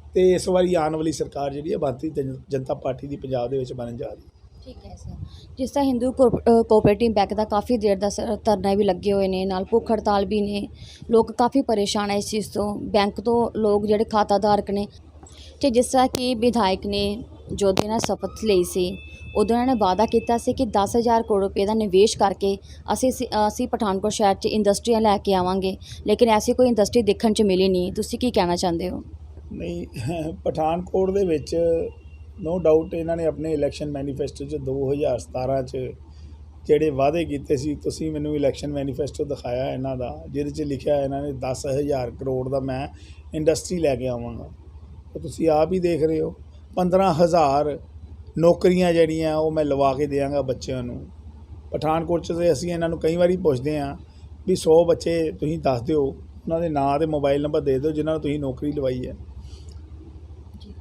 ਅਤੇ ਇਸ ਵਾਰੀ ਆਉਣ ਵਾਲੀ ਸਰਕਾਰ ਜਿਹੜੀ ਹੈ ਭਾਰਤੀ ਜਨਤਾ ਪਾਰਟੀ ਦੀ ਪੰਜਾਬ ਦੇ ਵਿੱਚ ਬਣਨ ਜਾ ਰਹੀ ਹੈ। ਠੀਕ ਹੈ ਸਰ, ਜਿਸ ਤਰ੍ਹਾਂ ਹਿੰਦੂ ਕੋਆਪਰੇਟਿਵ ਬੈਂਕ ਦਾ ਕਾਫੀ ਦੇਰ ਦਾ ਧਰਨਾ ਵੀ ਲੱਗੇ ਹੋਏ ਨੇ, ਨਾਲ ਭੁੱਖ ਹੜਤਾਲ ਵੀ ਨੇ, ਲੋਕ ਕਾਫੀ ਪਰੇਸ਼ਾਨ ਹੈ ਇਸ ਚੀਜ਼ ਤੋਂ। ਬੈਂਕ ਤੋਂ ਲੋਕ ਜਿਹੜੇ ਖਾਤਾਧਾਰਕ ਨੇ, ਅਤੇ ਜਿਸ ਤਰ੍ਹਾਂ ਕਿ ਵਿਧਾਇਕ ਨੇ ਜੋ ਦਿਨ ਸ਼ਪਥ ਲਈ ਸੀ ਉਦੋਂ ਉਹਨਾਂ ਨੇ ਵਾਅਦਾ ਕੀਤਾ ਸੀ ਕਿ 10,000 ਕਰੋੜ ਰੁਪਏ ਦਾ ਨਿਵੇਸ਼ ਕਰਕੇ ਅਸੀਂ ਪਠਾਨਕੋਟ ਸ਼ਹਿਰ 'ਚ ਇੰਡਸਟਰੀਆਂ ਲੈ ਕੇ ਆਵਾਂਗੇ, ਲੇਕਿਨ ਐਸੀ ਕੋਈ ਇੰਡਸਟਰੀ ਦੇਖਣ 'ਚ ਮਿਲੀ ਨਹੀਂ। ਤੁਸੀਂ ਕੀ ਕਹਿਣਾ ਚਾਹੁੰਦੇ ਹੋ? ਨਹੀਂ, ਪਠਾਨਕੋਟ ਦੇ ਵਿੱਚ ਨੋ ਡਾਊਟ ਇਹਨਾਂ ਨੇ ਆਪਣੇ ਇਲੈਕਸ਼ਨ ਮੈਨੀਫੈਸਟੋ 'ਚ 2017 'ਚ ਜਿਹੜੇ ਵਾਅਦੇ ਕੀਤੇ ਸੀ, ਤੁਸੀਂ ਮੈਨੂੰ ਇਲੈਕਸ਼ਨ ਮੈਨੀਫੈਸਟੋ ਦਿਖਾਇਆ ਇਹਨਾਂ ਦਾ, ਜਿਹਦੇ 'ਚ ਲਿਖਿਆ ਇਹਨਾਂ ਨੇ 10,000 ਕਰੋੜ ਦਾ ਮੈਂ ਇੰਡਸਟਰੀ ਲੈ ਕੇ ਆਵਾਂਗਾ। ਤਾਂ ਤੁਸੀਂ ਆਪ ਹੀ ਦੇਖ ਰਹੇ ਹੋ 15,000 ਨੌਕਰੀਆਂ ਜਿਹੜੀਆਂ ਉਹ ਮੈਂ ਲਵਾ ਕੇ ਦਿਆਂਗਾ ਬੱਚਿਆਂ ਨੂੰ। ਪਠਾਨਕੋਟ 'ਚ ਤੇ ਅਸੀਂ ਇਹਨਾਂ ਨੂੰ ਕਈ ਵਾਰੀ ਪੁੱਛਦੇ ਹਾਂ ਵੀ 100 ਬੱਚੇ ਤੁਸੀਂ ਦੱਸ ਦਿਓ, ਉਹਨਾਂ ਦੇ ਨਾਂ ਅਤੇ ਮੋਬਾਈਲ ਨੰਬਰ ਦੇ ਦਿਓ ਜਿਨ੍ਹਾਂ ਨੂੰ ਤੁਸੀਂ ਨੌਕਰੀ ਲਵਾਈ ਹੈ।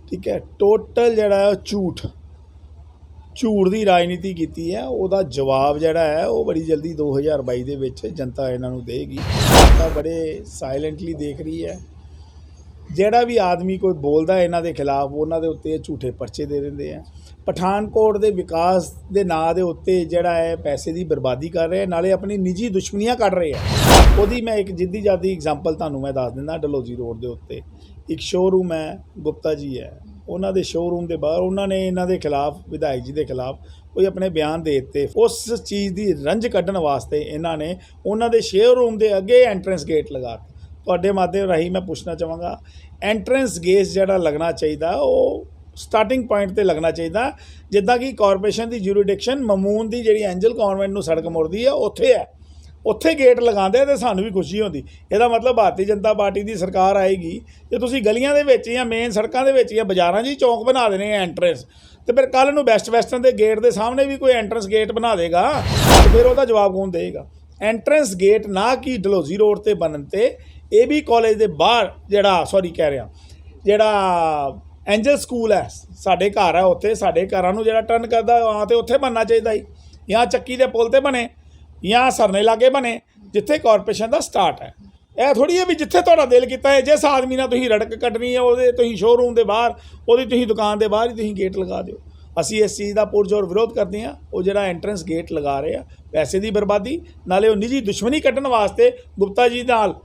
ਠੀਕ ਹੈ, ਟੋਟਲ ਜਿਹੜਾ ਹੈ ਝੂਠ ਦੀ ਰਾਜਨੀਤੀ ਕੀਤੀ ਹੈ। ਉਹਦਾ ਜਵਾਬ ਜਿਹੜਾ ਹੈ ਉਹ ਬੜੀ ਜਲਦੀ 2022 ਦੇ ਵਿੱਚ ਜਨਤਾ ਇਹਨਾਂ ਨੂੰ ਦੇਗੀ। ਜਨਤਾ ਬੜੇ ਸਾਇਲੈਂਟਲੀ ਦੇਖ ਰਹੀ ਹੈ। ਜਿਹੜਾ ਵੀ ਆਦਮੀ ਕੋਈ ਬੋਲਦਾ ਇਹਨਾਂ ਦੇ ਖਿਲਾਫ, ਉਹਨਾਂ ਦੇ ਉੱਤੇ ਝੂਠੇ ਪਰਚੇ ਦੇ ਦਿੰਦੇ ਆ। ਪਠਾਨਕੋਟ ਦੇ ਵਿਕਾਸ ਦੇ ਨਾਂ ਦੇ ਉੱਤੇ ਜਿਹੜਾ ਹੈ ਪੈਸੇ ਦੀ ਬਰਬਾਦੀ ਕਰ ਰਹੇ, ਨਾਲੇ ਆਪਣੀ ਨਿੱਜੀ ਦੁਸ਼ਮਣੀਆਂ ਕੱਢ ਰਹੇ ਆ। ਉਹਦੀ ਮੈਂ ਇੱਕ ਜਿੱਦੀ ਜਾਦੀ ਐਗਜ਼ਾਮਪਲ ਤੁਹਾਨੂੰ ਮੈਂ ਦੱਸ ਦਿੰਦਾ। ਡਲਹੌਜ਼ੀ ਰੋਡ ਦੇ ਉੱਤੇ ਇੱਕ ਸ਼ੋਅਰੂਮ ਹੈ, ਗੁਪਤਾ ਜੀ ਹੈ, ਉਹਨਾਂ ਦੇ ਸ਼ੋਅਰੂਮ ਦੇ ਬਾਹਰ ਉਹਨਾਂ ਨੇ ਇਹਨਾਂ ਦੇ ਖਿਲਾਫ, ਵਿਧਾਇਕ ਜੀ ਦੇ ਖਿਲਾਫ ਕੋਈ ਆਪਣੇ ਬਿਆਨ ਦੇ ਦਿੱਤੇ। ਉਸ ਚੀਜ਼ ਦੀ ਰੰਜ ਕੱਢਣ ਵਾਸਤੇ ਇਹਨਾਂ ਨੇ ਉਹਨਾਂ ਦੇ ਸ਼ੋਅਰੂਮ ਦੇ ਅੱਗੇ ਐਂਟਰੈਂਸ ਗੇਟ ਲਗਾ ਦਿੱਤਾ। ਤੁਹਾਡੇ ਮਾਧਿਅਮ ਰਾਹੀਂ ਮੈਂ ਪੁੱਛਣਾ ਚਾਹਾਂਗਾ, ਐਂਟਰੈਂਸ ਗੇਟ ਜਿਹੜਾ ਲੱਗਣਾ ਚਾਹੀਦਾ ਉਹ ਸਟਾਰਟਿੰਗ ਪੁਆਇੰਟ 'ਤੇ ਲੱਗਣਾ ਚਾਹੀਦਾ, ਜਿੱਦਾਂ ਕਿ ਕਾਰਪੋਰੇਸ਼ਨ ਦੀ ਜੂਰੀਡਿਕਸ਼ਨ ਮਮੂਨ ਦੀ ਜਿਹੜੀ ਐਂਜਲ ਕਨਵੈਂਟ ਨੂੰ ਸੜਕ ਮੁੜਦੀ ਹੈ ਉੱਥੇ ਹੈ, ਉੱਥੇ ਗੇਟ ਲਗਾਉਂਦੇ ਤਾਂ ਸਾਨੂੰ ਵੀ ਖੁਸ਼ੀ ਹੁੰਦੀ। ਇਹਦਾ ਮਤਲਬ ਭਾਰਤੀ ਜਨਤਾ ਪਾਰਟੀ ਦੀ ਸਰਕਾਰ ਆਏਗੀ ਜੇ ਤੁਸੀਂ ਗਲੀਆਂ ਦੇ ਵਿੱਚ ਜਾਂ ਮੇਨ ਸੜਕਾਂ ਦੇ ਵਿੱਚ ਜਾਂ ਬਾਜ਼ਾਰਾਂ 'ਚ ਹੀ ਚੌਂਕ ਬਣਾ ਦੇਣੇ ਐਂਟਰੈਂਸ, ਅਤੇ ਫਿਰ ਕੱਲ੍ਹ ਨੂੰ ਬੈਸਟ ਵੈਸਟਰਨ ਦੇ ਗੇਟ ਦੇ ਸਾਹਮਣੇ ਵੀ ਕੋਈ ਐਂਟਰੈਂਸ ਗੇਟ ਬਣਾ ਦੇਗਾ ਤਾਂ ਫਿਰ ਉਹਦਾ ਜਵਾਬ ਕੌਣ ਦੇਗਾ? ਐਂਟਰੈਂਸ ਗੇਟ ਨਾ ਕਿ ਡਲਹੌਜ਼ੀ ਰੋਡ 'ਤੇ ਬਣਨ 'ਤੇ AB ਕਾਲਜ ਦੇ ਬਾਹਰ ਜਿਹੜਾ ਐਂਜਲ ਸਕੂਲ ਹੈ, ਸਾਡੇ ਘਰ ਹੈ ਉੱਥੇ, ਸਾਡੇ ਘਰਾਂ ਨੂੰ ਜਿਹੜਾ ਟਰਨ ਕਰਦਾ ਆ ਤੇ ਉੱਥੇ ਬਣਨਾ ਚਾਹੀਦਾ ਸੀ, ਜਾਂ ਚੱਕੀ ਦੇ ਪੁਲ 'ਤੇ ਬਣੇ ਜਾਂ ਸਰਨੇ ਲਾਗੇ ਬਣੇ ਜਿੱਥੇ ਕਾਰਪੋਰੇਸ਼ਨ ਦਾ ਸਟਾਰਟ ਹੈ। ਇਹ ਥੋੜ੍ਹੀ ਹੈ ਵੀ ਜਿੱਥੇ ਤੁਹਾਡਾ ਦਿਲ ਕੀਤਾ ਹੈ, ਜਿਸ ਆਦਮੀ ਨਾਲ ਤੁਸੀਂ ਰੜਕ ਕੱਢਣੀ ਹੈ ਉਹਦੇ ਤੁਸੀਂ ਸ਼ੋਅਰੂਮ ਦੇ ਬਾਹਰ, ਉਹਦੀ ਤੁਸੀਂ ਦੁਕਾਨ ਦੇ ਬਾਹਰ ਹੀ ਤੁਸੀਂ ਗੇਟ ਲਗਾ ਦਿਓ। ਅਸੀਂ ਇਸ ਚੀਜ਼ ਦਾ ਪੁਰਜ਼ੋਰ ਵਿਰੋਧ ਕਰਦੇ ਹਾਂ। ਉਹ ਜਿਹੜਾ ਐਂਟਰੈਂਸ ਗੇਟ ਲਗਾ ਰਹੇ ਆ, ਪੈਸੇ ਦੀ ਬਰਬਾਦੀ, ਨਾਲੇ ਉਹ ਨਿੱਜੀ ਦੁਸ਼ਮਣੀ ਕੱਢਣ ਵਾਸਤੇ ਗੁਪਤਾ ਜੀ ਨਾਲ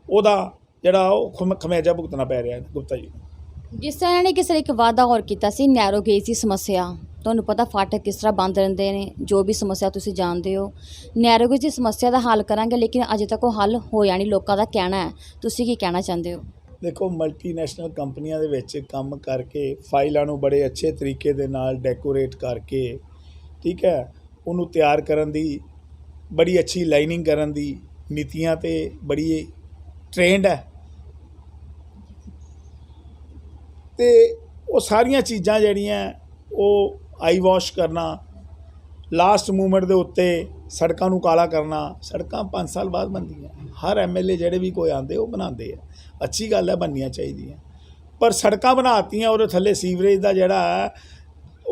ਉਹਦਾ ਜਿਹੜਾ ਉਹ ਖਮਿਆਜਾ ਭੁਗਤਣਾ ਪੈ ਰਿਹਾ ਗੁਪਤਾ ਜੀ ਨੂੰ। ਜਿਸ ਤਰ੍ਹਾਂ ਇਹਨਾਂ ਨੇ ਕਿਸੇ ਇੱਕ ਵਾਅਦਾ ਹੋਰ ਕੀਤਾ ਸੀ, ਨੈਰੋ ਗੇਜ ਦੀ ਸਮੱਸਿਆ, ਤੁਹਾਨੂੰ ਪਤਾ ਫਾਟਕ ਕਿਸ ਤਰ੍ਹਾਂ ਬੰਦ ਰਹਿੰਦੇ ਨੇ, ਜੋ ਵੀ ਸਮੱਸਿਆ ਤੁਸੀਂ ਜਾਣਦੇ ਹੋ। ਨੈਰੋ ਗੇਜ ਦੀ ਸਮੱਸਿਆ ਦਾ ਹੱਲ ਕਰਾਂਗੇ, ਲੇਕਿਨ ਅਜੇ ਤੱਕ ਉਹ ਹੱਲ ਹੋਇਆ ਨਹੀਂ, ਲੋਕਾਂ ਦਾ ਕਹਿਣਾ ਹੈ। ਤੁਸੀਂ ਕੀ ਕਹਿਣਾ ਚਾਹੁੰਦੇ ਹੋ? ਦੇਖੋ, ਮਲਟੀਨੈਸ਼ਨਲ ਕੰਪਨੀਆਂ ਦੇ ਵਿੱਚ ਕੰਮ ਕਰਕੇ ਫਾਈਲਾਂ ਨੂੰ ਬੜੇ ਅੱਛੇ ਤਰੀਕੇ ਦੇ ਨਾਲ ਡੈਕੋਰੇਟ ਕਰਕੇ, ਠੀਕ ਹੈ, ਉਹਨੂੰ ਤਿਆਰ ਕਰਨ ਦੀ ਬੜੀ ਅੱਛੀ ਲਾਈਨਿੰਗ ਕਰਨ ਦੀ ਨੀਤੀਆਂ 'ਤੇ ਬੜੀ ਟ੍ਰੇਨਡ ਹੈ, ਅਤੇ ਉਹ ਸਾਰੀਆਂ ਚੀਜ਼ਾਂ ਜਿਹੜੀਆਂ ਉਹ ਆਈ ਵਾਸ਼ ਕਰਨਾ, ਲਾਸਟ ਮੂਮੈਂਟ ਦੇ ਉੱਤੇ ਸੜਕਾਂ ਨੂੰ ਕਾਲਾ ਕਰਨਾ। ਸੜਕਾਂ 5 ਸਾਲ ਬਾਅਦ ਬਣਦੀਆਂ, ਹਰ MLA ਜਿਹੜੇ ਵੀ ਕੋਈ ਆਉਂਦੇ ਉਹ ਬਣਾਉਂਦੇ ਆ, ਅੱਛੀ ਗੱਲ ਹੈ, ਬਣਨੀਆਂ ਚਾਹੀਦੀਆਂ। पर सड़कां बनातीयां और थल्ले सीवरेज का जिहड़ा है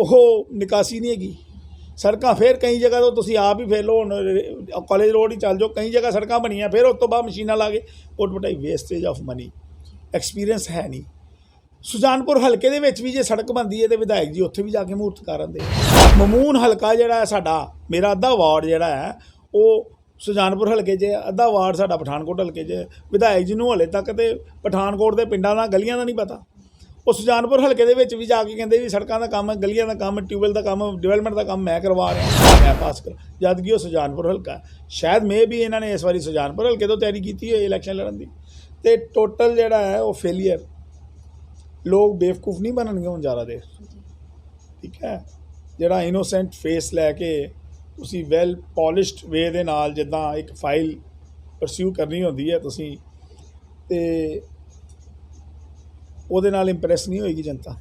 वो निकासी नहीं हैगी। सड़कां फिर कई जगह तो तुसीं आप ही फेलो, हुण कॉलेज रोड ही चल जाओ, कई जगह सड़कां बनियां फिर उस तो बाद मशीनां ला के पुट पटाई, वेस्टेज ऑफ मनी, एक्सपीरियंस है नहीं। सुजानपुर हल्के दे विच भी जे सड़क बनती है तो विधायक जी उत्थे भी जाके मुहूर्त कर आंदे। ममून हल्का जिहड़ा है साडा, मेरा अद्धा वार्ड जिहड़ा है वो सुजानपुर हल्के 'च, अद्धा वार्ड साडा पठानकोट हल्के 'च। विधायक जी नूं हले तक तो पठानकोट के पिंडां दा गलियां दा नहीं पता। वो सुजानपुर हल्के दे विच भी जाके कहंदे भी सड़कां दा काम, गलियां दा काम, ट्यूबवैल दा काम, डिवेलपमेंट दा काम मैं करवा रहा, मैं पास कर, जद कि वो सुजानपुर हल्का शायद मे भी इन्होंने इस बारी सुजानपुर हल्के तो तैयारी की हुई इलैक्शन लड़न की। तो टोटल जिहड़ा है वो फेलीयर, लोग बेवकूफ़ नहीं बननगे हुण ज़्यादा देर, ठीक है। जिहड़ा इनोसेंट फेस लैके तुसीं वैल पॉलिश्ड वे दे नाल जिद्दां एक फाइल परस्यू करनी होंदी है तुसीं, ते ਉਹਦੇ ਨਾਲ इंप्रैस नहीं होएगी जनता।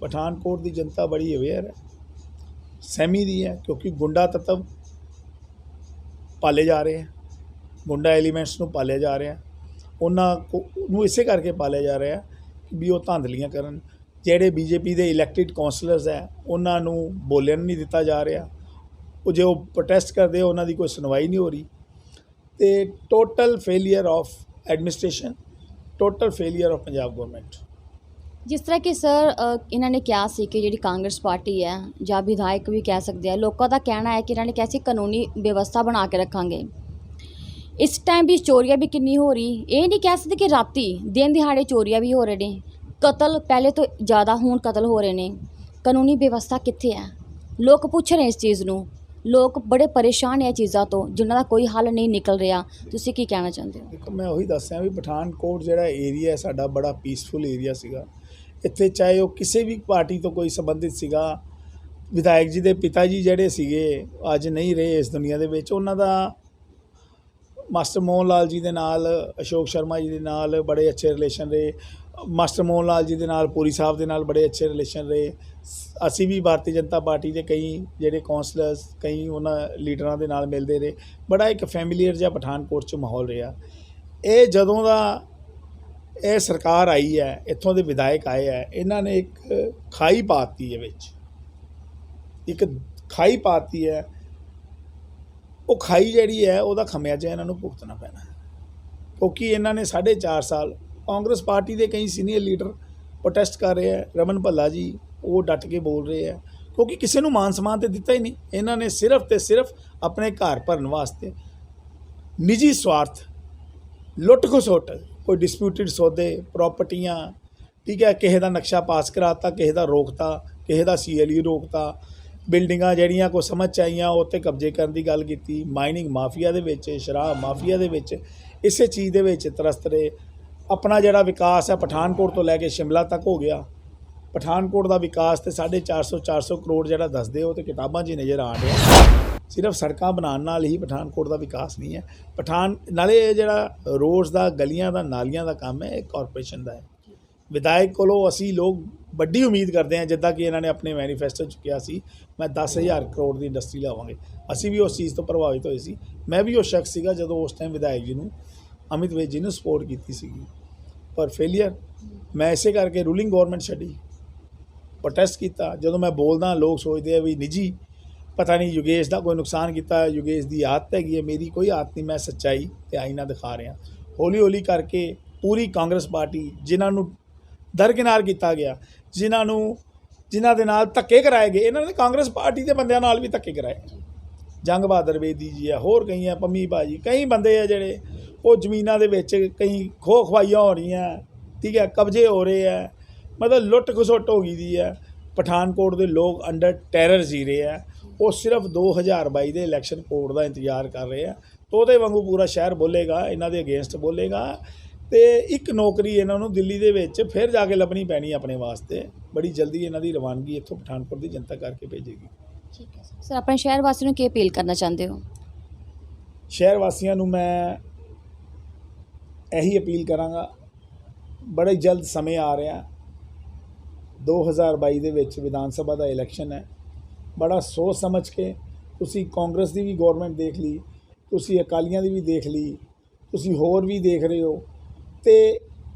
पठानकोट की जनता बड़ी अवेयर है, सहमी दी है, क्योंकि गुंडा तत्व पाले जा रहे हैं, गुंडा एलीमेंट्स ਨੂੰ पाले जा रहे हैं। उन्होंने इसे करके पाले जा रहे हैं कि भी वो धांधलियां करन। ਜਿਹੜੇ बीजेपी ਦੇ इलैक्टिड कौंसलर्स है उन्होंने बोलन नहीं दिता जा रहा, वो जो प्रोटेस्ट करते उन्होंने कोई सुनवाई नहीं हो रही। तो total failure of administration, total failure of Punjab government. ਜਿਸ ਤਰ੍ਹਾਂ ਕਿ ਸਰ ਇਹਨਾਂ ਨੇ ਕਿਹਾ ਸੀ ਕਿ ਜਿਹੜੀ ਕਾਂਗਰਸ ਪਾਰਟੀ ਹੈ ਜਾਂ ਵਿਧਾਇਕ ਵੀ ਕਹਿ ਸਕਦੇ ਆ, ਲੋਕਾਂ ਦਾ ਕਹਿਣਾ ਹੈ ਕਿ ਇਹਨਾਂ ਨੇ ਕਿਹਾ ਸੀ ਕਾਨੂੰਨੀ ਵਿਵਸਥਾ ਬਣਾ ਕੇ ਰੱਖਾਂਗੇ। ਇਸ ਟਾਈਮ ਵੀ ਚੋਰੀਆਂ ਵੀ ਕਿੰਨੀ ਹੋ ਰਹੀ, ਇਹ ਨਹੀਂ ਕਹਿ ਸਕਦੇ ਕਿ ਰਾਤੀ ਦਿਨ ਦਿਹਾੜੇ ਚੋਰੀਆਂ ਵੀ ਹੋ ਰਹੇ ਨੇ, ਕਤਲ ਪਹਿਲੇ ਤੋਂ ਜ਼ਿਆਦਾ ਹੁਣ ਕਤਲ ਹੋ ਰਹੇ ਨੇ। ਕਾਨੂੰਨੀ ਵਿਵਸਥਾ ਕਿੱਥੇ ਹੈ? ਲੋਕ ਪੁੱਛ ਰਹੇ ਇਸ ਚੀਜ਼ ਨੂੰ, ਲੋਕ ਬੜੇ ਪਰੇਸ਼ਾਨ ਹੈ ਇਹ ਚੀਜ਼ਾਂ ਤੋਂ, ਜਿਨ੍ਹਾਂ ਦਾ ਕੋਈ ਹੱਲ ਨਹੀਂ ਨਿਕਲ ਰਿਹਾ। ਤੁਸੀਂ ਕੀ ਕਹਿਣਾ ਚਾਹੁੰਦੇ ਹੋ? ਦੇਖੋ, ਮੈਂ ਉਹੀ ਦੱਸਿਆ ਵੀ ਪਠਾਨਕੋਟ ਜਿਹੜਾ ਏਰੀਆ ਸਾਡਾ ਬੜਾ ਪੀਸਫੁਲ ਏਰੀਆ ਸੀਗਾ। ਇੱਥੇ ਚਾਹੇ ਉਹ ਕਿਸੇ ਵੀ ਪਾਰਟੀ ਤੋਂ ਕੋਈ ਸੰਬੰਧਿਤ ਸੀਗਾ, ਵਿਧਾਇਕ ਜੀ ਦੇ ਪਿਤਾ ਜੀ ਜਿਹੜੇ ਸੀਗੇ ਅੱਜ ਨਹੀਂ ਰਹੇ ਇਸ ਦੁਨੀਆ ਦੇ ਵਿੱਚ, ਉਹਨਾਂ ਦਾ ਮਾਸਟਰ ਮੋਹਨ ਲਾਲ ਜੀ ਦੇ ਨਾਲ, ਅਸ਼ੋਕ ਸ਼ਰਮਾ ਜੀ ਦੇ ਨਾਲ ਬੜੇ ਅੱਛੇ ਰਿਲੇਸ਼ਨ ਰਹੇ। ਮਾਸਟਰ ਮੋਹਨ ਲਾਲ ਜੀ ਦੇ ਨਾਲ ਪੁਰੀ ਸਾਹਿਬ ਦੇ ਨਾਲ ਬੜੇ ਅੱਛੇ ਰਿਲੇਸ਼ਨ ਰਹੇ। ਅਸੀਂ ਵੀ ਭਾਰਤੀ ਜਨਤਾ ਪਾਰਟੀ ਦੇ ਕਈ ਜਿਹੜੇ ਕੌਂਸਲਰਸ, ਕਈ ਉਹਨਾਂ ਲੀਡਰਾਂ ਦੇ ਨਾਲ ਮਿਲਦੇ ਰਹੇ। ਬੜਾ ਇੱਕ ਫੈਮਿਲੀਅਰ ਜਿਹਾ ਪਠਾਨਕੋਟ 'ਚ ਮਾਹੌਲ ਰਿਹਾ। ਇਹ ਜਦੋਂ ਦਾ ਇਹ ਸਰਕਾਰ ਆਈ ਹੈ, ਇੱਥੋਂ ਦੇ ਵਿਧਾਇਕ ਆਏ ਹੈ, ਇਹਨਾਂ ਨੇ ਇੱਕ ਖਾਈ ਪਾਤੀ ਹੈ ਵਿੱਚ, ਇੱਕ ਖਾਈ ਪਾਤੀ ਹੈ। ਉਹ ਖਾਈ ਜਿਹੜੀ ਹੈ ਉਹਦਾ ਖਮਿਆਜਾ ਇਹਨਾਂ ਨੂੰ ਭੁਗਤਣਾ ਪੈਣਾ, ਕਿਉਂਕਿ ਇਹਨਾਂ ਨੇ 4.5 ਸਾਲ ਕਾਂਗਰਸ ਪਾਰਟੀ ਦੇ ਕਈ ਸੀਨੀਅਰ ਲੀਡਰ ਪ੍ਰੋਟੈਸਟ ਕਰ ਰਹੇ ਹੈ। ਰਮਨ ਭੱਲਾ ਜੀ ਉਹ ਡਟ ਕੇ ਬੋਲ ਰਹੇ ਹੈ, ਕਿਉਂਕਿ ਕਿਸੇ ਨੂੰ ਮਾਨ ਸਨਮਾਨ ਤਾਂ ਦਿੱਤਾ ਹੀ ਨਹੀਂ। ਇਹਨਾਂ ਨੇ ਸਿਰਫ ਤੇ ਸਿਰਫ ਆਪਣੇ ਘਰ ਭਰਨ ਵਾਸਤੇ ਨਿੱਜੀ ਸਵਾਰਥ, ਲੁੱਟ ਖਸੁੱਟ, ਕੋਈ ਡਿਸਪਿਊਟਿਡ ਸੌਦੇ, ਪ੍ਰੋਪਰਟੀਆਂ, ਠੀਕ ਹੈ, ਕਿਸੇ ਦਾ ਨਕਸ਼ਾ ਪਾਸ ਕਰਾਤਾ, ਕਿਸੇ ਦਾ ਰੋਕਤਾ, ਕਿਸੇ ਦਾ CLE ਰੋਕਤਾ, ਬਿਲਡਿੰਗਾਂ ਜਿਹੜੀਆਂ ਕੋਈ ਸਮਝ 'ਚ ਆਈਆਂ ਉੱਤੇ ਕਬਜ਼ੇ ਕਰਨ ਦੀ ਗੱਲ ਕੀਤੀ। ਮਾਈਨਿੰਗ ਮਾਫੀਆ ਦੇ ਵਿੱਚ, ਸ਼ਰਾਬ ਮਾਫੀਆ ਦੇ ਵਿੱਚ, ਇਸੇ ਚੀਜ਼ ਦੇ ਵਿੱਚ ਤਰਸਤ ਰਹੇ। ਆਪਣਾ ਜਿਹੜਾ ਵਿਕਾਸ ਹੈ ਪਠਾਨਕੋਟ ਤੋਂ ਲੈ ਕੇ ਸ਼ਿਮਲਾ ਤੱਕ ਹੋ ਗਿਆ। ਪਠਾਨਕੋਟ ਦਾ ਵਿਕਾਸ ਤੇ 450 ਕਰੋੜ ਜਿਹੜਾ ਦੱਸਦੇ ਉਹ ਤੇ ਕਿਤਾਬਾਂ 'ਚ ਹੀ ਨਜ਼ਰ ਆ ਰਿਹਾ। ਸਿਰਫ ਸੜਕਾਂ ਬਣਾਉਣ ਨਾਲ ਹੀ ਪਠਾਨਕੋਟ ਦਾ ਵਿਕਾਸ ਨਹੀਂ ਹੈ। ਨਾਲੇ ਇਹ ਜਿਹੜਾ ਰੋਡਸ ਦਾ, ਗਲੀਆਂ ਦਾ, ਨਾਲੀਆਂ ਦਾ ਕੰਮ ਹੈ, ਇਹ ਕਾਰਪੋਰੇਸ਼ਨ ਦਾ ਹੈ। ਵਿਧਾਇਕ ਕੋਲੋਂ ਅਸੀਂ ਲੋਕ ਵੱਡੀ ਉਮੀਦ ਕਰਦੇ ਹਾਂ, ਜਿੱਦਾਂ ਕਿ ਇਹਨਾਂ ਨੇ ਆਪਣੇ ਮੈਨੀਫੈਸਟੋ 'ਚ ਕਿਹਾ ਸੀ ਮੈਂ 10,000 ਕਰੋੜ ਦੀ ਇੰਡਸਟਰੀ ਲਾਵਾਂਗੇ। ਅਸੀਂ ਵੀ ਉਸ ਚੀਜ਼ ਤੋਂ ਪ੍ਰਭਾਵਿਤ ਹੋਏ ਸੀ। ਮੈਂ ਵੀ ਉਹ ਸ਼ਖਸ ਸੀਗਾ ਜਦੋਂ ਉਸ ਟਾਈਮ ਵਿਧਾਇਕ ਜੀ ਨੂੰ, ਅਮਿਤ ਵਿਜ ਜੀ ਨੂੰ ਸਪੋਰਟ ਕੀਤੀ ਸੀਗੀ, ਪਰ ਫੇਲੀਅਰ। ਮੈਂ ਇਸੇ ਕਰਕੇ ਰੂਲਿੰਗ ਗੌਰਮੈਂਟ ਛੱਡੀ, ਪ੍ਰੋਟੈਸਟ ਕੀਤਾ। ਜਦੋਂ ਮੈਂ ਬੋਲਦਾ ਲੋਕ ਸੋਚਦੇ ਆ ਵੀ ਨਿੱਜੀ, ਪਤਾ ਨਹੀਂ ਯੋਗੇਸ਼ ਦਾ ਕੋਈ ਨੁਕਸਾਨ ਕੀਤਾ, ਯੋਗੇਸ਼ ਦੀ ਆਦਤ ਹੈਗੀ ਹੈ, ਮੇਰੀ ਕੋਈ ਆਦਤ ਨਹੀਂ। ਮੈਂ ਸੱਚਾਈ ਤੇ ਆਈਨਾ ਦਿਖਾ ਰਿਹਾ। ਹੌਲੀ ਹੌਲੀ ਕਰਕੇ ਪੂਰੀ ਕਾਂਗਰਸ ਪਾਰਟੀ, ਜਿਨ੍ਹਾਂ ਨੂੰ ਦਰਕਿਨਾਰ ਕੀਤਾ ਗਿਆ, ਜਿਨ੍ਹਾਂ ਦੇ ਨਾਲ ਧੱਕੇ ਕਰਾਏ ਗਏ, ਇਹਨਾਂ ਨੇ ਕਾਂਗਰਸ ਪਾਰਟੀ ਦੇ ਬੰਦਿਆਂ ਨਾਲ ਵੀ ਧੱਕੇ ਕਰਾਏ। ਜੰਗ ਬਹਾਦਰ ਬੇਦੀ ਜੀ ਆ, ਹੋਰ ਕਈ ਆ, ਪੰਮੀ ਬਾਜੀ, ਕਈ ਬੰਦੇ ਆ ਜਿਹੜੇ ਉਹ ਜ਼ਮੀਨਾਂ ਦੇ ਵਿੱਚ ਕਈ ਖੋਹ ਖਵਾਈਆਂ ਹੋ ਰਹੀਆਂ, ਠੀਕ ਹੈ, ਕਬਜ਼ੇ ਹੋ ਰਹੇ ਹੈ, ਮਤਲਬ ਲੁੱਟ ਖਸੁੱਟ ਹੋ ਗਈ ਦੀ ਹੈ। ਪਠਾਨਕੋਟ ਦੇ ਲੋਕ ਅੰਡਰ ਟੈਰਰ ਜੀ ਰਹੇ ਹੈ। ਉਹ ਸਿਰਫ 2022 ਦੇ ਇਲੈਕਸ਼ਨ ਕੋਡ ਦਾ ਇੰਤਜ਼ਾਰ ਕਰ ਰਹੇ ਆ। ਤੋਤੇ ਵਾਂਗੂ ਪੂਰਾ ਸ਼ਹਿਰ ਬੋਲੇਗਾ, ਇਹਨਾਂ ਦੇ ਅਗੇਂਸਟ ਬੋਲੇਗਾ, ਤੇ ਇੱਕ ਨੌਕਰੀ ਇਹਨਾਂ ਨੂੰ ਦਿੱਲੀ ਦੇ ਵਿੱਚ ਫਿਰ ਜਾ ਕੇ ਲੱਭਣੀ ਪੈਣੀ ਆਪਣੇ ਵਾਸਤੇ। ਬੜੀ ਜਲਦੀ ਇਹਨਾਂ ਦੀ ਰਵਾਨਗੀ ਇੱਥੋਂ ਪਠਾਨਕੋਟ ਦੀ ਜਨਤਾ ਕਰਕੇ ਭੇਜੇਗੀ। ਠੀਕ ਹੈ ਸਰ, ਆਪਣੇ ਸ਼ਹਿਰ ਵਾਸੀਆਂ ਨੂੰ ਕੀ ਅਪੀਲ ਕਰਨਾ ਚਾਹੁੰਦੇ ਹੋ? ਸ਼ਹਿਰ ਵਾਸੀਆਂ ਨੂੰ ਮੈਂ ਇਹੀ ਅਪੀਲ ਕਰਾਂਗਾ, ਬੜਾ ਜਲਦ ਸਮੇਂ ਆ ਰਿਹਾ, 2022 ਦੇ ਵਿੱਚ ਵਿਧਾਨ ਸਭਾ ਦਾ ਇਲੈਕਸ਼ਨ ਹੈ। ਬੜਾ ਸੋਚ ਸਮਝ ਕੇ, ਤੁਸੀਂ ਕਾਂਗਰਸ ਦੀ ਵੀ ਗੌਰਮੈਂਟ ਦੇਖ ਲਈ, ਤੁਸੀਂ ਅਕਾਲੀਆਂ ਦੀ ਵੀ ਦੇਖ ਲਈ, ਤੁਸੀਂ ਹੋਰ ਵੀ ਦੇਖ ਰਹੇ ਹੋ, ਤੇ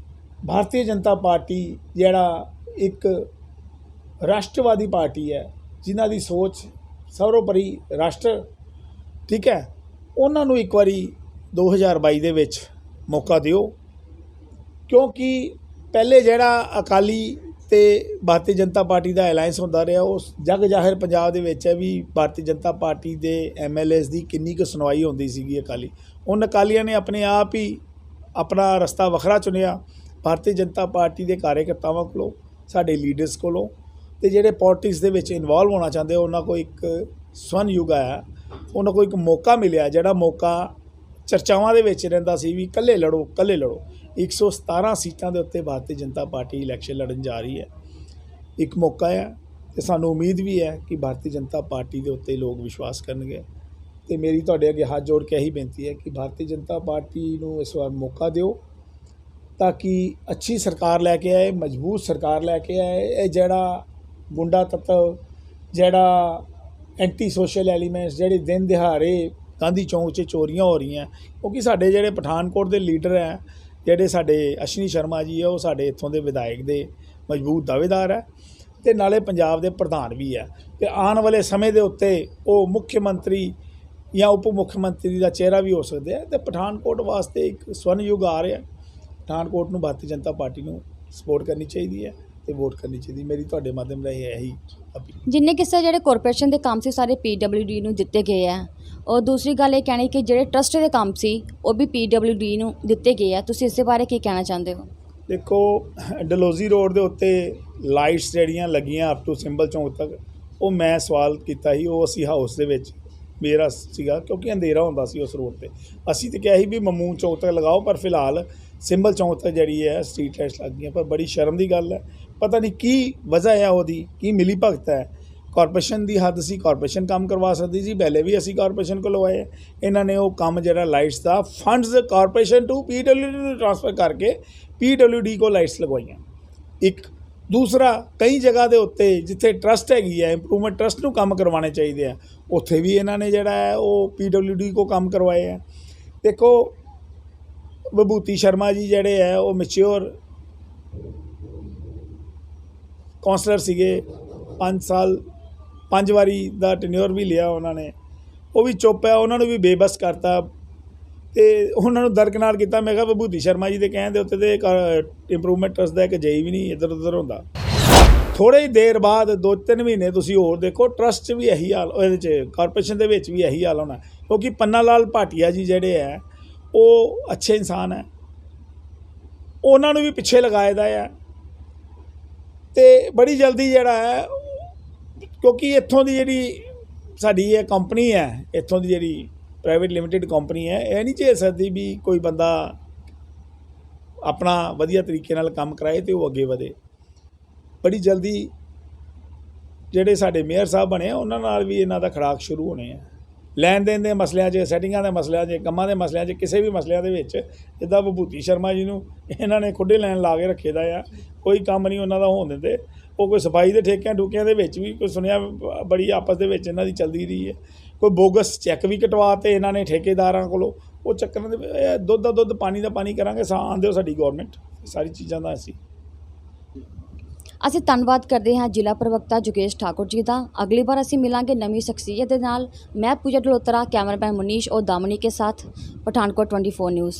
ਭਾਰਤੀ ਜਨਤਾ ਪਾਰਟੀ ਜਿਹੜਾ ਇੱਕ ਰਾਸ਼ਟਰਵਾਦੀ ਪਾਰਟੀ ਹੈ, ਜਿਨ੍ਹਾਂ ਦੀ ਸੋਚ ਸਰਵੋਪਰੀ ਰਾਸ਼ਟਰ, ਠੀਕ ਹੈ, ਉਹਨਾਂ ਨੂੰ ਇੱਕ ਵਾਰੀ 2022 ਦੇ ਵਿੱਚ ਮੌਕਾ ਦਿਓ, ਕਿਉਂਕਿ ਪਹਿਲੇ ਜਿਹੜਾ ਅਕਾਲੀ ਤੇ ਭਾਰਤੀ ਜਨਤਾ ਪਾਰਟੀ ਦਾ ਅਲਾਈਅੰਸ ਹੁੰਦਾ ਰਿਹਾ, ਉਸ ਜਗ ਜ਼ਾਹਿਰ ਪੰਜਾਬ ਦੇ ਵਿੱਚ ਹੈ ਵੀ ਭਾਰਤੀ ਜਨਤਾ ਪਾਰਟੀ ਦੇ MLAs ਦੀ ਕਿੰਨੀ ਕੁ ਸੁਣਵਾਈ ਹੁੰਦੀ ਸੀਗੀ ਅਕਾਲੀ। ਉਹਨਾਂ ਅਕਾਲੀਆਂ ਨੇ ਆਪਣੇ ਆਪ ਹੀ ਆਪਣਾ ਰਸਤਾ ਵੱਖਰਾ ਚੁਣਿਆ, ਭਾਰਤੀ ਜਨਤਾ ਪਾਰਟੀ ਦੇ ਕਾਰਜਕਰਤਾਵਾਂ ਕੋਲੋਂ, ਸਾਡੇ ਲੀਡਰਸ ਕੋਲੋਂ, ਤੇ ਜਿਹੜੇ ਪੋਲਿਟਿਕਸ ਦੇ ਵਿੱਚ ਇਨਵੋਲਵ ਹੋਣਾ ਚਾਹੁੰਦੇ ਉਹਨਾਂ ਕੋਲ ਇੱਕ ਸਵਰਨ ਯੁੱਗ ਆਇਆ, ਉਹਨਾਂ ਕੋਲ ਇੱਕ ਮੌਕਾ ਮਿਲਿਆ, ਜਿਹੜਾ ਮੌਕਾ ਚਰਚਾਵਾਂ ਦੇ ਵਿੱਚ ਰਹਿੰਦਾ ਸੀ ਵੀ ਇਕੱਲੇ ਲੜੋ ਇਕੱਲੇ ਲੜੋ। 117 ਸੀਟਾਂ ਦੇ ਉੱਤੇ ਭਾਰਤੀ ਜਨਤਾ ਪਾਰਟੀ ਇਲੈਕਸ਼ਨ ਲੜਨ ਜਾ ਰਹੀ ਹੈ। ਇੱਕ ਮੌਕਾ ਹੈ ਤੇ ਸਾਨੂੰ ਉਮੀਦ ਵੀ ਹੈ ਕਿ ਭਾਰਤੀ ਜਨਤਾ ਪਾਰਟੀ ਦੇ ਉੱਤੇ ਲੋਕ ਵਿਸ਼ਵਾਸ ਕਰਨਗੇ। ਤੇ ਮੇਰੀ ਤੁਹਾਡੇ ਅੱਗੇ ਹੱਥ ਜੋੜ ਕੇ ਇਹੀ ਬੇਨਤੀ ਹੈ ਕਿ ਭਾਰਤੀ ਜਨਤਾ ਪਾਰਟੀ ਨੂੰ ਇਸ ਵਾਰ ਮੌਕਾ ਦਿਓ, ਤਾਂ ਕਿ ਅੱਛੀ ਸਰਕਾਰ ਲੈ ਕੇ ਆਏ, ਮਜ਼ਬੂਤ ਸਰਕਾਰ ਲੈ ਕੇ ਆਏ। ਇਹ ਜਿਹੜਾ ਗੁੰਡਾ ਤੱਤਵ, ਜਿਹੜਾ ਐਂਟੀ ਸੋਸ਼ਲ ਐਲੀਮੈਂਟਸ, ਜਿਹੜੇ ਦਿਨ ਦਿਹਾੜੇ ਗਾਂਧੀ ਚੌਂਕ 'ਚ ਚੋਰੀਆਂ ਹੋ ਰਹੀਆਂ, ਕਿਉਂਕਿ ਸਾਡੇ ਜਿਹੜੇ ਪਠਾਨਕੋਟ ਦੇ ਲੀਡਰ ਹੈ, ਜਿਹੜੇ ਸਾਡੇ ਅਸ਼ਵਨੀ ਸ਼ਰਮਾ ਜੀ ਹੈ, ਉਹ ਸਾਡੇ ਇੱਥੋਂ ਦੇ ਵਿਧਾਇਕ ਦੇ ਮਜ਼ਬੂਤ ਦਾਅਵੇਦਾਰ ਹੈ ਅਤੇ ਨਾਲੇ ਪੰਜਾਬ ਦੇ ਪ੍ਰਧਾਨ ਵੀ ਹੈ, ਅਤੇ ਆਉਣ ਵਾਲੇ ਸਮੇਂ ਦੇ ਉੱਤੇ ਉਹ ਮੁੱਖ ਮੰਤਰੀ ਜਾਂ ਉਪ ਮੁੱਖ ਮੰਤਰੀ ਦਾ ਚਿਹਰਾ ਵੀ ਹੋ ਸਕਦੇ ਆ। ਅਤੇ ਪਠਾਨਕੋਟ ਵਾਸਤੇ ਇੱਕ ਸਵਰਨ ਯੁੱਗ ਆ ਰਿਹਾ। ਪਠਾਨਕੋਟ ਨੂੰ ਭਾਰਤੀ ਜਨਤਾ ਪਾਰਟੀ ਨੂੰ ਸਪੋਰਟ ਕਰਨੀ ਚਾਹੀਦੀ ਹੈ ਅਤੇ ਵੋਟ ਕਰਨੀ ਚਾਹੀਦੀ। ਮੇਰੀ ਤੁਹਾਡੇ ਮਾਧਿਅਮ ਰਾਹੀਂ ਇਹੀ ਅਪੀਲ। ਜਿੰਨੇ ਕਿਸੇ ਜਿਹੜੇ ਕਾਰਪੋਰੇਸ਼ਨ ਦੇ ਕੰਮ ਸੀ ਸਾਰੇ PWD ਨੂੰ ਦਿੱਤੇ ਗਏ ਆ, ਔਰ ਦੂਸਰੀ ਗੱਲ ਇਹ ਕਹਿਣੀ ਕਿ ਜਿਹੜੇ ਟਰਸਟ ਦੇ ਕੰਮ ਸੀ ਉਹ ਵੀ PWD ਨੂੰ ਦਿੱਤੇ ਗਏ ਆ। ਤੁਸੀਂ ਇਸ ਦੇ ਬਾਰੇ ਕੀ ਕਹਿਣਾ ਚਾਹੁੰਦੇ ਹੋ? ਦੇਖੋ, ਡਲਹੌਜ਼ੀ ਰੋਡ ਦੇ ਉੱਤੇ ਲਾਈਟਸ ਜਿਹੜੀਆਂ ਲੱਗੀਆਂ ਅਪ ਟੂ ਸਿੰਬਲ ਚੌਂਕ ਤੱਕ, ਉਹ ਮੈਂ ਸਵਾਲ ਕੀਤਾ ਸੀ, ਉਹ ਅਸੀਂ ਹਾਊਸ ਦੇ ਵਿੱਚ ਮੇਰਾ ਸੀਗਾ, ਕਿਉਂਕਿ ਅੰਧੇਰਾ ਹੁੰਦਾ ਸੀ ਉਸ ਰੋਡ 'ਤੇ। ਅਸੀਂ ਤਾਂ ਕਿਹਾ ਸੀ ਵੀ ਮਮੂਨ ਚੌਂਕ ਤੱਕ ਲਗਾਓ, ਪਰ ਫਿਲਹਾਲ ਸਿੰਬਲ ਚੌਂਕ ਤੱਕ ਜਿਹੜੀ ਹੈ ਸਟਰੀਟ ਲਾਈਟਸ ਲੱਗ ਗਈਆਂ। ਪਰ ਬੜੀ ਸ਼ਰਮ ਦੀ ਗੱਲ ਹੈ, ਪਤਾ ਨਹੀਂ ਕੀ ਵਜ੍ਹਾ ਹੈ, ਉਹਦੀ ਕੀ ਮਿਲੀ ਭਗਤ ਹੈ। ਕਾਰਪੋਰੇਸ਼ਨ ਦੀ ਹੱਦ ਸੀ, ਕਾਰਪੋਰੇਸ਼ਨ ਕੰਮ ਕਰਵਾ ਸਕਦੀ ਸੀ, ਪਹਿਲੇ ਵੀ ਅਸੀਂ ਕਾਰਪੋਰੇਸ਼ਨ ਕੋਲ ਲਵਾਏ। ਇਹਨਾਂ ਨੇ ਉਹ ਕੰਮ ਜਿਹੜਾ ਲਾਈਟਸ ਦਾ ਫੰਡਸ ਕਾਰਪੋਰੇਸ਼ਨ ਟੂ PWD ਨੂੰ ਟ੍ਰਾਂਸਫਰ ਕਰਕੇ PWD ਕੋਲ ਲਾਈਟਸ ਲਗਵਾਈਆਂ। ਇੱਕ ਦੂਸਰਾ, ਕਈ ਜਗ੍ਹਾ ਦੇ ਉੱਤੇ ਜਿੱਥੇ ਟਰਸਟ ਹੈਗੀ ਹੈ, ਇੰਪਰੂਵਮੈਂਟ ਟਰਸਟ ਨੂੰ ਕੰਮ ਕਰਵਾਉਣੇ ਚਾਹੀਦੇ ਆ, ਉੱਥੇ ਵੀ ਇਹਨਾਂ ਨੇ ਜਿਹੜਾ ਹੈ ਉਹ PWD ਕੋ ਕੰਮ ਕਰਵਾਏ ਹੈ। ਦੇਖੋ, ਵਿਭੂਤੀ ਸ਼ਰਮਾ ਜੀ ਜਿਹੜੇ ਹੈ ਉਹ ਮੈਚਿਓਰ ਕੌਂਸਲਰ ਸੀਗੇ, 5 ਸਾਲ 5 ਵਾਰੀ ਦਾ ਟੈਨਿਓਰ ਵੀ ਲਿਆ ਉਹਨਾਂ ਨੇ, ਉਹ ਵੀ ਚੁੱਪ ਹੈ, ਉਹਨਾਂ ਨੂੰ ਵੀ ਬੇਬਸ ਕਰਤਾ ਅਤੇ ਉਹਨਾਂ ਨੂੰ ਦਰਕਨਾਰ ਕੀਤਾ। ਮੈਂ ਕਿਹਾ ਵਿਭੂਤੀ ਸ਼ਰਮਾ ਜੀ ਦੇ ਕਹਿਣ ਦੇ ਉੱਤੇ ਤੇ ਇੰਪਰੂਵਮੈਂਟ ਟਰਸਟ ਦਾ ਇੱਕ ਜਈ ਵੀ ਨਹੀਂ ਇੱਧਰ ਉੱਧਰ ਹੁੰਦਾ। ਥੋੜ੍ਹੀ ਹੀ ਦੇਰ ਬਾਅਦ 2-3 ਮਹੀਨੇ ਤੁਸੀਂ ਹੋਰ ਦੇਖੋ, ਟਰਸਟ 'ਚ ਵੀ ਇਹੀ ਹਾਲ, ਇਹਦੇ 'ਚ ਕਾਰਪੋਰੇਸ਼ਨ ਦੇ ਵਿੱਚ ਵੀ ਇਹੀ ਹਾਲ ਹੋਣਾ, ਕਿਉਂਕਿ ਪੰਨਾ ਲਾਲ ਭਾਟੀਆ ਜੀ ਜਿਹੜੇ ਹੈ ਉਹ ਅੱਛੇ ਇਨਸਾਨ ਹੈ, ਉਹਨਾਂ ਨੂੰ ਵੀ ਪਿੱਛੇ ਲਗਾਏ ਦਾ ਹੈ। ਅਤੇ ਬੜੀ ਜਲਦੀ ਜਿਹੜਾ ਹੈ, ਕਿਉਂਕਿ ਇੱਥੋਂ ਦੀ ਜਿਹੜੀ ਸਾਡੀ ਇਹ ਕੰਪਨੀ ਹੈ, ਇੱਥੋਂ ਦੀ ਜਿਹੜੀ ਪ੍ਰਾਈਵੇਟ ਲਿਮਿਟਿਡ ਕੰਪਨੀ ਹੈ, ਇਹ ਨਹੀਂ ਝੇਲ ਸਕਦੀ ਵੀ ਕੋਈ ਬੰਦਾ ਆਪਣਾ ਵਧੀਆ ਤਰੀਕੇ ਨਾਲ ਕੰਮ ਕਰਾਏ ਅਤੇ ਉਹ ਅੱਗੇ ਵਧੇ। ਬੜੀ ਜਲਦੀ ਜਿਹੜੇ ਸਾਡੇ ਮੇਅਰ ਸਾਹਿਬ ਬਣੇ, ਉਹਨਾਂ ਨਾਲ ਵੀ ਇਹਨਾਂ ਦਾ ਖੜਾਕ ਸ਼ੁਰੂ ਹੋਣੇ ਆ। ਲੈਣ ਦੇਣ ਦੇ ਮਸਲਿਆਂ 'ਚ, ਸੈਟਿੰਗਾਂ ਦੇ ਮਸਲਿਆਂ 'ਚ, ਕੰਮਾਂ ਦੇ ਮਸਲਿਆਂ 'ਚ, ਕਿਸੇ ਵੀ ਮਸਲਿਆਂ ਦੇ ਵਿੱਚ, ਜਿੱਦਾਂ ਵਿਭੂਤੀ ਸ਼ਰਮਾ ਜੀ ਨੂੰ ਇਹਨਾਂ ਨੇ ਖੁੱਡੇ ਲੈਣ ਲਾ ਕੇ ਰੱਖੇ ਦਾ ਆ, ਕੋਈ ਕੰਮ ਨਹੀਂ ਉਹਨਾਂ ਦਾ ਹੋਣ ਦਿੰਦੇ। ਉਹ ਕੋਈ ਸਫਾਈ ਦੇ ਠੇਕਿਆਂ ਠੂਕਿਆਂ ਦੇ ਵਿੱਚ ਵੀ ਕੋਈ ਸੁਣਿਆ ਬੜੀ ਆਪਸ ਦੇ ਵਿੱਚ ਇਹਨਾਂ ਦੀ ਚੱਲਦੀ ਰਹੀ ਹੈ। ਕੋਈ ਬੋਗਸ ਚੈੱਕ ਵੀ ਕਟਵਾ ਤੇ ਇਹਨਾਂ ਨੇ ਠੇਕੇਦਾਰਾਂ ਕੋਲੋਂ, ਉਹ ਚੱਕਰਾਂ ਦੇ ਦੁੱਧ ਦਾ ਦੁੱਧ ਪਾਣੀ ਦਾ ਪਾਣੀ ਕਰਾਂਗੇ, ਸਾਂ ਆਉਂਦੇ ਹੋ ਸਾਡੀ ਗੌਰਮੈਂਟ, ਸਾਰੀ ਚੀਜ਼ਾਂ ਦਾ ਅਸੀਂ ਧੰਨਵਾਦ ਕਰਦੇ ਹਾਂ ਜ਼ਿਲ੍ਹਾ ਪ੍ਰਵਕਤਾ ਜੋਗੇਸ਼ ਠਾਕੁਰ ਜੀ ਦਾ। ਅਗਲੀ ਵਾਰ ਅਸੀਂ ਮਿਲਾਂਗੇ ਨਵੀਂ ਸ਼ਖਸੀਅਤ ਦੇ ਨਾਲ। ਮੈਂ ਪੂਜਾ ਡਲੋਤਰਾ, ਕੈਮਰਾਮੈਨ ਮਨੀਸ਼ और दामिनी के साथ, पठानकोट 24 न्यूज़।